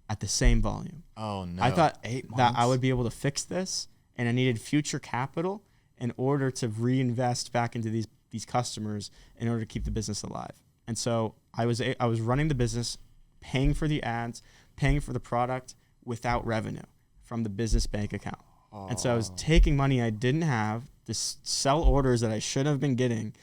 at the same volume. Oh no! I thought 8 months? that I would be able to fix this, and I needed future capital in order to reinvest back into these customers in order to keep the business alive. And so I was running the business, paying for the ads, paying for the product without revenue from the business bank account. And so I was taking money I didn't have to sell orders that I should have been getting,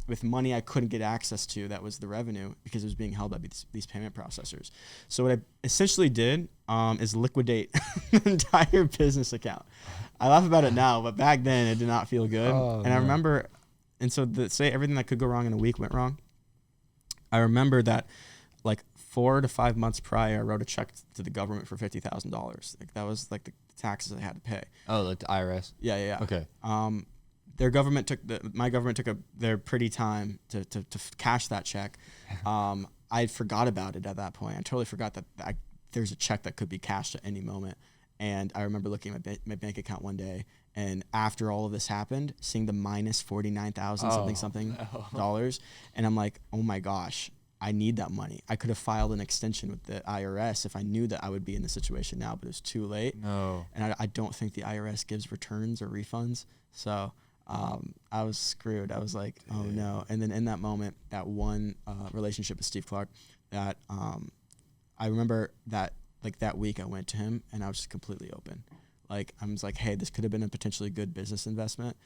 with money I couldn't get access to. That was the revenue because it was being held by these payment processors. So what I essentially did is liquidate the entire business account. I laugh about it now, but back then it did not feel good. I remember And so say everything that could go wrong in a week went wrong. I remember that like 4 to 5 months prior, I wrote a check to the government for $50,000. Like that was like the taxes I had to pay. Oh, like the IRS. Yeah. Okay. Their government my government took their pretty time to cash that check. I forgot about it at that point. I totally forgot that there's a check that could be cashed at any moment. And I remember looking at my bank account one day, and after all of this happened, seeing the minus 49,000 something dollars, and I'm like, oh my gosh, I need that money. I could have filed an extension with the IRS if I knew that I would be in the situation now, but it was too late. No. And I don't think the IRS gives returns or refunds. So I was screwed. I was like, oh no. And then in that moment, that one relationship with Steve Clark, that I remember that like that week I went to him and I was just completely open. Like I was like, hey, this could have been a potentially good business investment.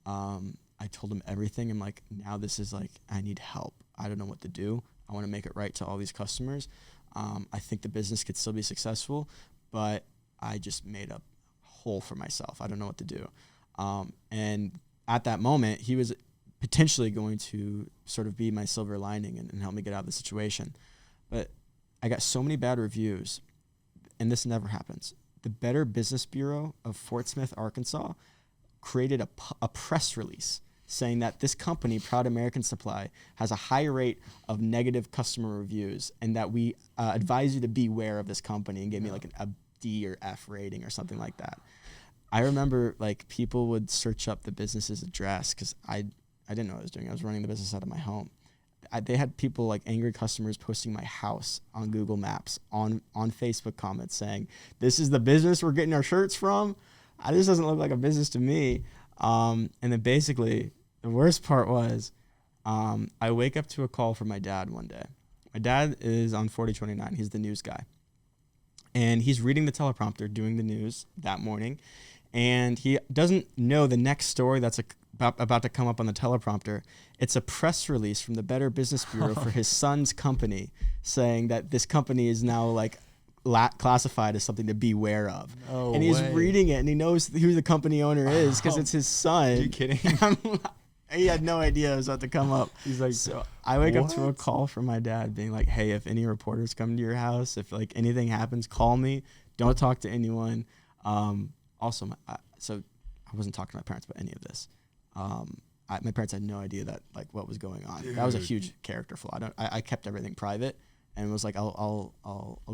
I told him everything. I'm like, now this is like, I need help. I don't know what to do. I want to make it right to all these customers. I think the business could still be successful, but I just made a hole for myself. I don't know what to do. And at that moment, he was potentially going to sort of be my silver lining and help me get out of the situation. But I got so many bad reviews, and this never happens. The Better Business Bureau of Fort Smith, Arkansas, created a press release saying that this company, Proud American Supply, has a high rate of negative customer reviews, and that we advise you to beware of this company, and gave me like a D or F rating or something like that. I remember like people would search up the business's address because I didn't know what I was doing. I was running the business out of my home. They had people like angry customers posting my house on Google Maps, on Facebook comments saying, this is the business we're getting our shirts from. This doesn't look like a business to me. And then basically the worst part was I wake up to a call from my dad one day. My dad is on 4029. He's the news guy. And he's reading the teleprompter, doing the news that morning. And he doesn't know the next story that's about to come up on the teleprompter. It's a press release from the Better Business Bureau for his son's company saying that this company is now like classified as something to beware of. No and he's way. reading it and he knows who the company owner is because it's his son. Are you kidding? He had no idea it was about to come up. He's like, so I wake up to a what? call from my dad being like, hey, if any reporters come to your house, if like anything happens, call me. Don't talk to anyone. Also, so I wasn't talking to my parents about any of this. My parents had no idea that like what was going on. Dude. That was a huge character flaw. I kept everything private and was like, I'll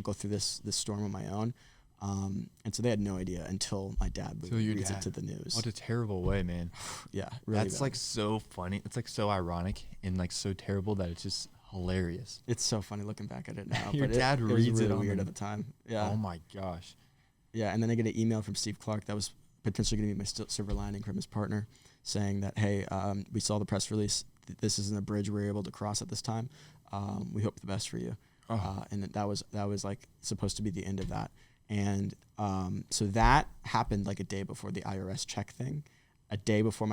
go through this storm on my own. And so they had no idea until my dad would read it to the news. What a terrible way, man. Yeah, really That's bad. like so funny. It's like so ironic and like so terrible that it's just hilarious. It's so funny looking back at it now. Your but dad it reads was it really on weird the- at the time. Yeah. Oh my gosh. Yeah, and then I get an email from Steve Clark that was potentially going to be my silver lining from his partner, saying that, hey, we saw the press release. This isn't a bridge we're able to cross at this time. We hope the best for you. Oh. And that was like supposed to be the end of that. And so that happened like a day before the IRS check thing, a day before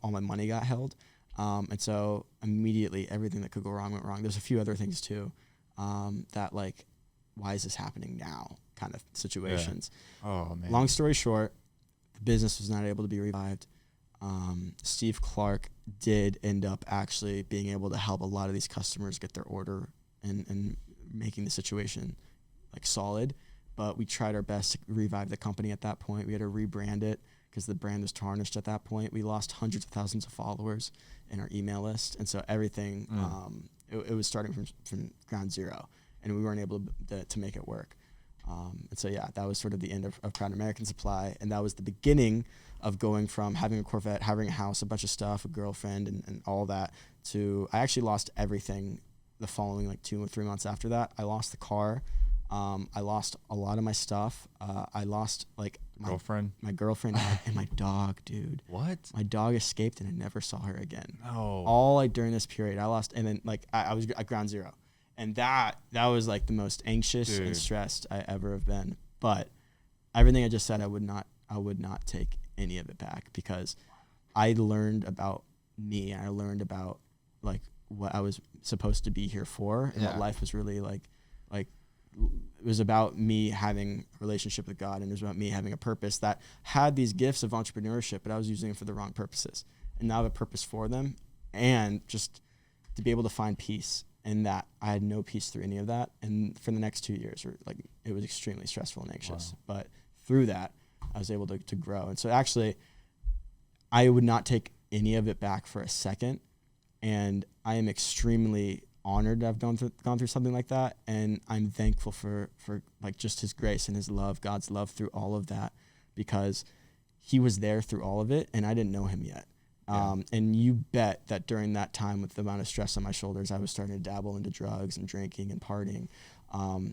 all my money got held. And so immediately everything that could go wrong went wrong. There's a few other things too that like, why is this happening now kind of situations. Yeah. Oh, man. Long story short, the business was not able to be revived. Steve Clark did end up actually being able to help a lot of these customers get their order and making the situation like solid. But we tried our best to revive the company at that point. We had to rebrand it because the brand was tarnished at that point. We lost hundreds of thousands of followers in our email list. And so everything, it was starting from ground zero. And we weren't able to make it work. And so, yeah, that was sort of the end of Proud American Supply. And that was the beginning of going from having a Corvette, having a house, a bunch of stuff, a girlfriend, and all that, to I actually lost everything the following like 2 or 3 months after that. I lost the car. I lost a lot of my stuff. I lost like my girlfriend and my dog, dude. What? My dog escaped and I never saw her again. No. All like during this period, I lost, and then like I was at ground zero. And that was like the most anxious and stressed I ever have been. But everything I just said, I would not take any of it back, because I learned about me. I learned about like what I was supposed to be here for, and what life was really like it was about me having a relationship with God, and it was about me having a purpose that had these gifts of entrepreneurship, but I was using it for the wrong purposes. and now I have a purpose for them, and just to be able to find peace in that. I had no peace through any of that, and for the next 2 years, it was extremely stressful and anxious. Wow. But through that, I was able to grow. And so actually, I would not take any of it back for a second, and I am extremely honored to have gone through something like that, and I'm thankful for like just his grace and his love, God's love through all of that, because he was there through all of it, and I didn't know him yet. And you bet that during that time, with the amount of stress on my shoulders, I was starting to dabble into drugs and drinking and partying,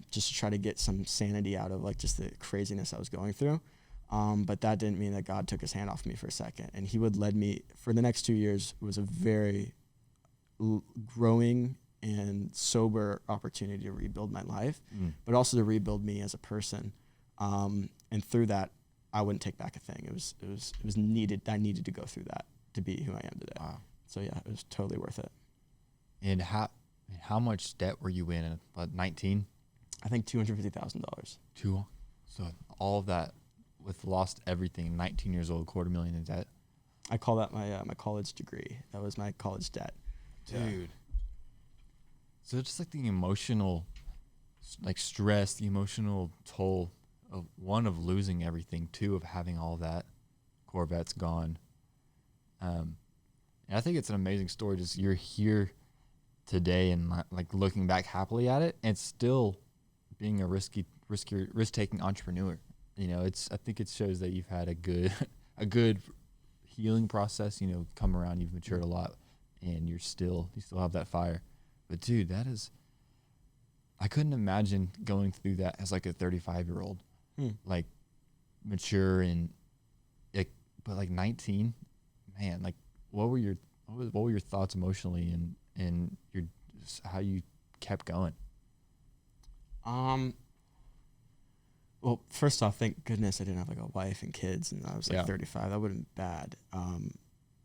just to try to get some sanity out of like just the craziness I was going through. But that didn't mean that God took his hand off me for a second, and he would lead me for the next 2 years. It was a very growing and sober opportunity to rebuild my life, but also to rebuild me as a person. And through that, I wouldn't take back a thing. It was needed. I needed to go through that to be who I am today. Wow. So yeah, it was totally worth it. And how much debt were you in? What, 19? I think $250,000. So all of that, with lost everything, 19 years old, $250,000 in debt. I call that my college degree. That was my college debt. Dude. Yeah. So just like the emotional, like stress, the emotional toll of of losing everything, two of having all that, Corvette's gone. And I think it's an amazing story. Just you're here today and like looking back happily at it, and still being a risk-taking entrepreneur. You know, I think it shows that you've had a good healing process. You know, come around, you've matured a lot, and you still have that fire. But dude, I couldn't imagine going through that as like a 35-year-old, like mature and like, but like 19, man, like what were your thoughts emotionally and how you kept going? Well, first off, thank goodness I didn't have like a wife and kids, and I was like 35. That wouldn't be bad.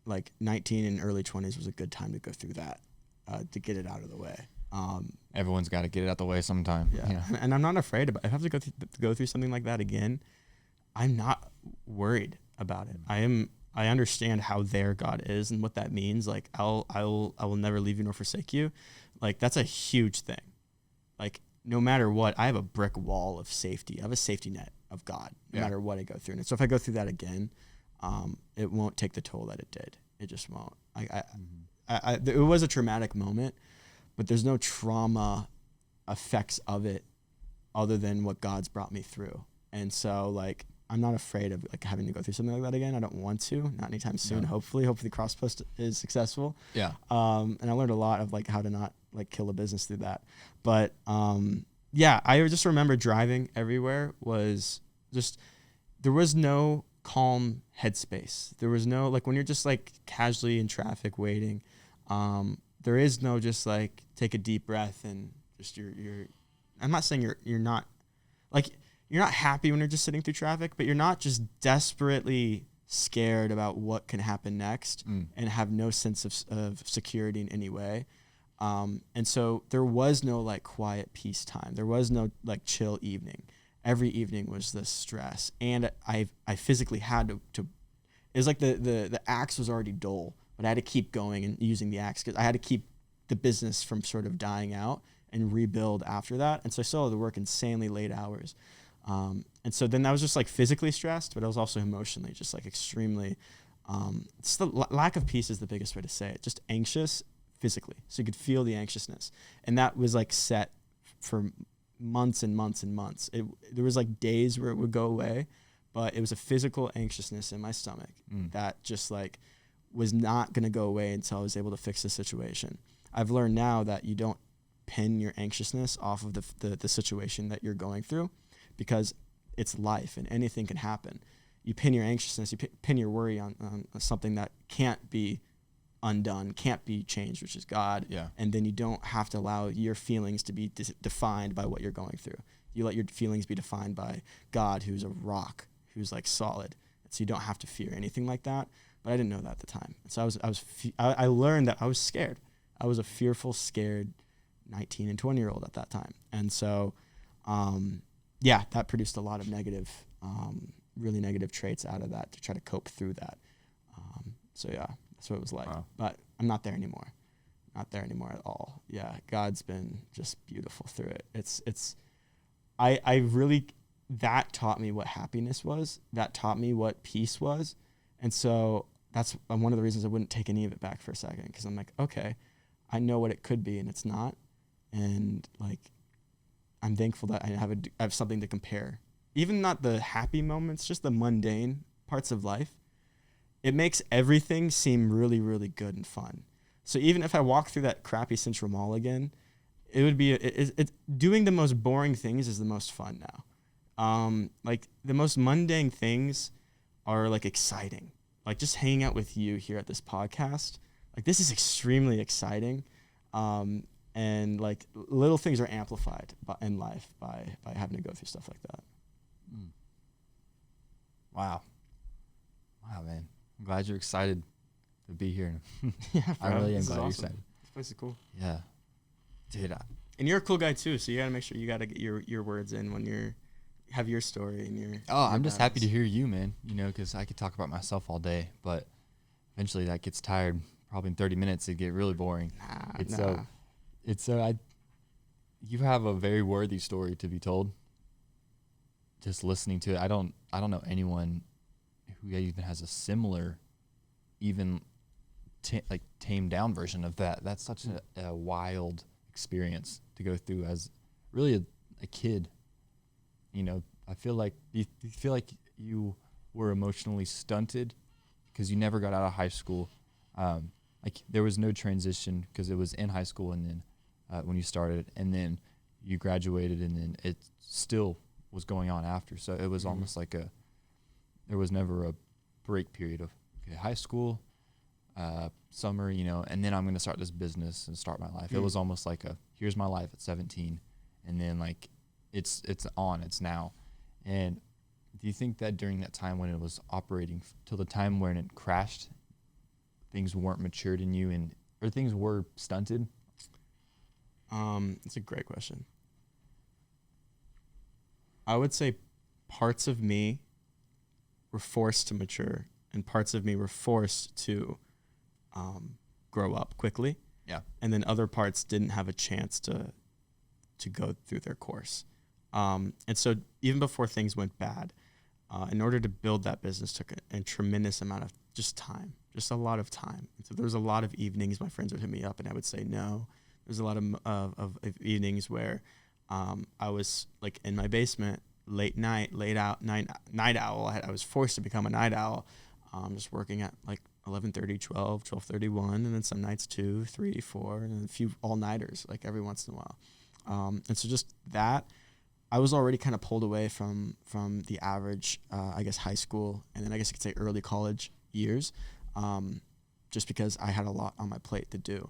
Like 19 and early 20s was a good time to go through that, to get it out of the way. Everyone's got to get it out the way sometime. Yeah, You know? and I'm not afraid about. If I have to go through something like that again, I'm not worried about it. I understand how their God is and what that means. Like I will never leave you nor forsake you. Like that's a huge thing. Like no matter what, I have a brick wall of safety. I have a safety net of God, no matter what I go through. And so if I go through that again, it won't take the toll that it did. It just won't. It was a traumatic moment, but there's no trauma effects of it other than what God's brought me through. And so like, I'm not afraid of like having to go through something like that again. I don't want to, not anytime soon. No. Hopefully Cross Post is successful. Yeah. And I learned a lot of like how to not like kill a business through that. But I just remember driving everywhere was just, there was no calm headspace. There was no, like when you're just like casually in traffic waiting, there is no just like take a deep breath and just you're I'm not saying you're not like, you're not happy when you're just sitting through traffic, but you're not just desperately scared about what can happen next and have no sense of security in any way. And so there was no like quiet peace time. There was no like chill evening. Every evening was this stress. And I physically had to it was like the axe was already dull, but I had to keep going and using the axe because I had to keep the business from sort of dying out and rebuild after that. And so I still had to work insanely late hours. And so then I was just like physically stressed, but I was also emotionally just like extremely, it's the lack of peace is the biggest way to say it, just anxious physically. So you could feel the anxiousness, and that was like set for months and months and months. There was like days where it would go away, but it was a physical anxiousness in my stomach that just like was not going to go away until I was able to fix the situation. I've learned now that you don't pin your anxiousness off of the situation that you're going through, because it's life and anything can happen. You pin your anxiousness, you pin your worry on something that can't be undone, can't be changed, which is God. Yeah. And then you don't have to allow your feelings to be defined by what you're going through. You let your feelings be defined by God, who's a rock, who's like solid. So you don't have to fear anything like that. But I didn't know that at the time. So I learned that I was scared. I was a fearful, scared 19 and 20-year-old at that time. And so, that produced a lot of really negative traits out of that to try to cope through that. That's what it was like. Wow. But I'm not there anymore. Not there anymore at all. Yeah, God's been just beautiful through it. I really, that taught me what happiness was. That taught me what peace was. And so that's one of the reasons I wouldn't take any of it back for a second, because I'm like, okay, I know what it could be and it's not. And like, I'm thankful that I have something to compare. Even not the happy moments, just the mundane parts of life. It makes everything seem really, really good and fun. So even if I walk through that crappy Central Mall again, it would be doing the most boring things is the most fun now. Like the most mundane things are like exciting. Like just hanging out with you here at this podcast, like this is extremely exciting. And like little things are amplified in life by having to go through stuff like that. Wow, man. I'm glad you're excited to be here. Yeah, I really am glad awesome. you're excited. This place is cool. Yeah, dude. And you're a cool guy too, so you gotta make sure you gotta get your words in when you're have your story and your. I'm just happy to hear you, man. You know, because I could talk about myself all day, but eventually that gets tired. Probably in 30 minutes it'd get really boring. You have a very worthy story to be told. Just listening to it, I don't know anyone who even has a similar, even tamed down version of that. That's such a wild experience to go through as really a kid. You know, I feel like you feel like you were emotionally stunted because you never got out of high school. Like there was no transition because it was in high school and then when you started, and then you graduated, and then it still was going on after. So it was almost like there was never a break period of high school, summer, you know, and then I'm going to start this business and start my life. It was almost like here's my life at 17, and then like it's now. And do you think that during that time when it was operating till the time when it crashed, things weren't matured in you or things were stunted? It's a great question. I would say parts of me were forced to mature and parts of me were forced to grow up quickly. Yeah. And then other parts didn't have a chance to go through their course. And so even before things went bad, in order to build that business took a tremendous amount of just time, just a lot of time. And so there was a lot of evenings my friends would hit me up and I would say no. There's a lot of evenings where I was like in my basement, night owl. I was forced to become a night owl, just working at like 11:30, 12, 12:31, and then some nights 2, 3, 4, and then a few all-nighters like every once in a while. And so just that, I was already kind of pulled away from the average, I guess, high school, and then I guess you could say early college years, just because I had a lot on my plate to do.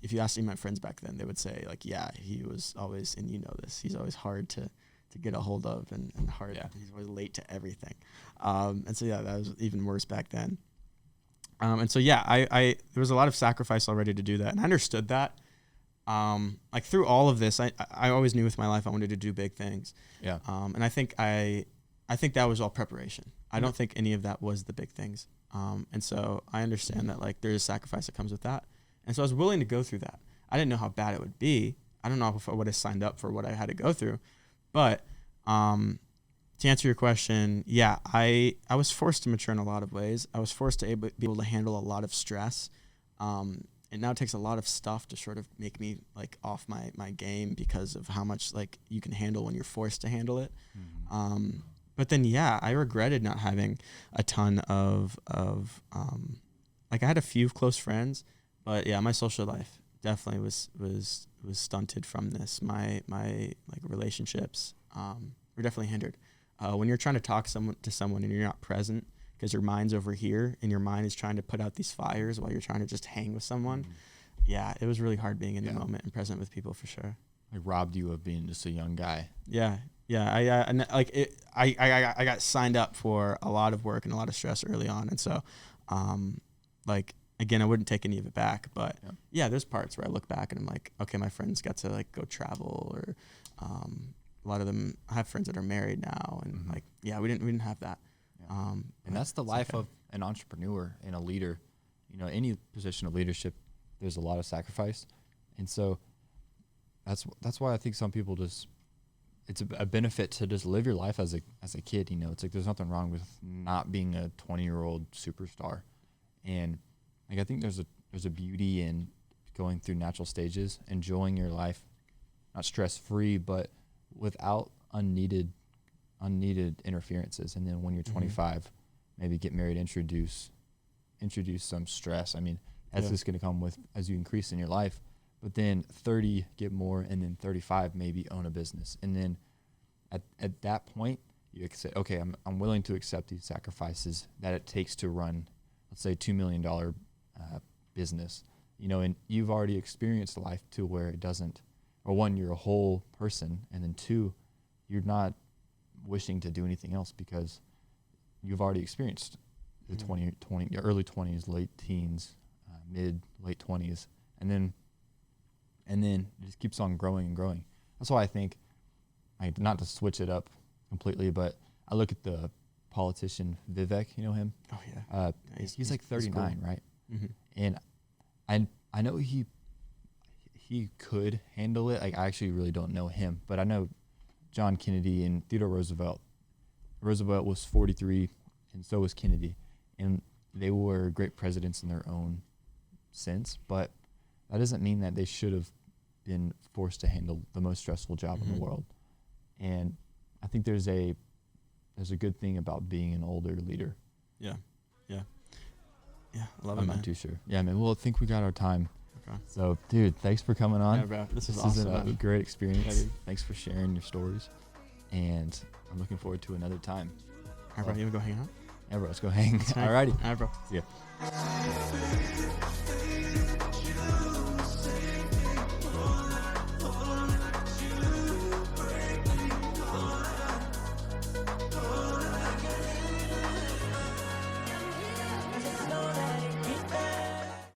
If you asked any of my friends back then, they would say like, yeah, he was always, and you know this, he's always hard to get a hold of and hard. Yeah. He's always late to everything. And so, yeah, that was even worse back then. And so, yeah, I there was a lot of sacrifice already to do that. And I understood that. Like through all of this, I always knew with my life I wanted to do big things. Yeah. And I think that was all preparation. I don't think any of that was the big things. And so I understand that like there's a sacrifice that comes with that. And so I was willing to go through that. I didn't know how bad it would be. I don't know if I would have signed up for what I had to go through. But to answer your question, yeah, I was forced to mature in a lot of ways. I was forced to be able to handle a lot of stress. It now takes a lot of stuff to sort of make me like off my game because of how much like you can handle when you're forced to handle it. Mm-hmm. But then, yeah, I regretted not having a ton of like I had a few close friends. But yeah, my social life definitely was stunted from this. My like relationships were definitely hindered. When you're trying to talk to someone and you're not present because your mind's over here and your mind is trying to put out these fires while you're trying to just hang with someone. Mm-hmm. Yeah, it was really hard being in the moment and present with people for sure. It robbed you of being just a young guy. Yeah. I got signed up for a lot of work and a lot of stress early on, and so like. Again, I wouldn't take any of it back, but yeah, there's parts where I look back and I'm like, okay, my friends got to like go travel, or a lot of them, I have friends that are married now, and like, yeah, we didn't have that. Yeah. And that's the life of an entrepreneur and a leader. any position of leadership, there's a lot of sacrifice. And so that's why I think some people it's a benefit to just live your life as a kid. It's like there's nothing wrong with not being a 20-year-old superstar. And like I think there's a beauty in going through natural stages, enjoying your life, not stress-free, but without unneeded interferences. And then when you're 25, maybe get married, introduce some stress. I mean, that's just going to come with as you increase in your life. But then 30, get more, and then 35, maybe own a business. And then at that point, you say, okay, I'm willing to accept these sacrifices that it takes to run, let's say, $2 million business. And you've already experienced life to where it doesn't, or one, you're a whole person, and then two, you're not wishing to do anything else because you've already experienced the 20 early 20s, late teens, late 20s, and then it just keeps on growing and growing. That's why I think, not to switch it up completely, but I look at the politician Vivek. You know him? Oh yeah. He's like 39, cool. Right? Mm-hmm. And I know he could handle it. Like I actually really don't know him, but I know John Kennedy and Theodore Roosevelt. Roosevelt was 43, and so was Kennedy, and they were great presidents in their own sense. But that doesn't mean that they should have been forced to handle the most stressful job in the world. And I think there's a good thing about being an older leader. Yeah. I love it, I'm man. not too sure. Yeah, man. Well, I think we got our time. Okay. So, dude, thanks for coming on. Yeah, bro. This is awesome. This is a great experience. Yeah, thanks for sharing your stories. And I'm looking forward to another time. All right, bro. You want to go hang out? Yeah, bro. Let's go hang. Alrighty. All right, bro. See ya.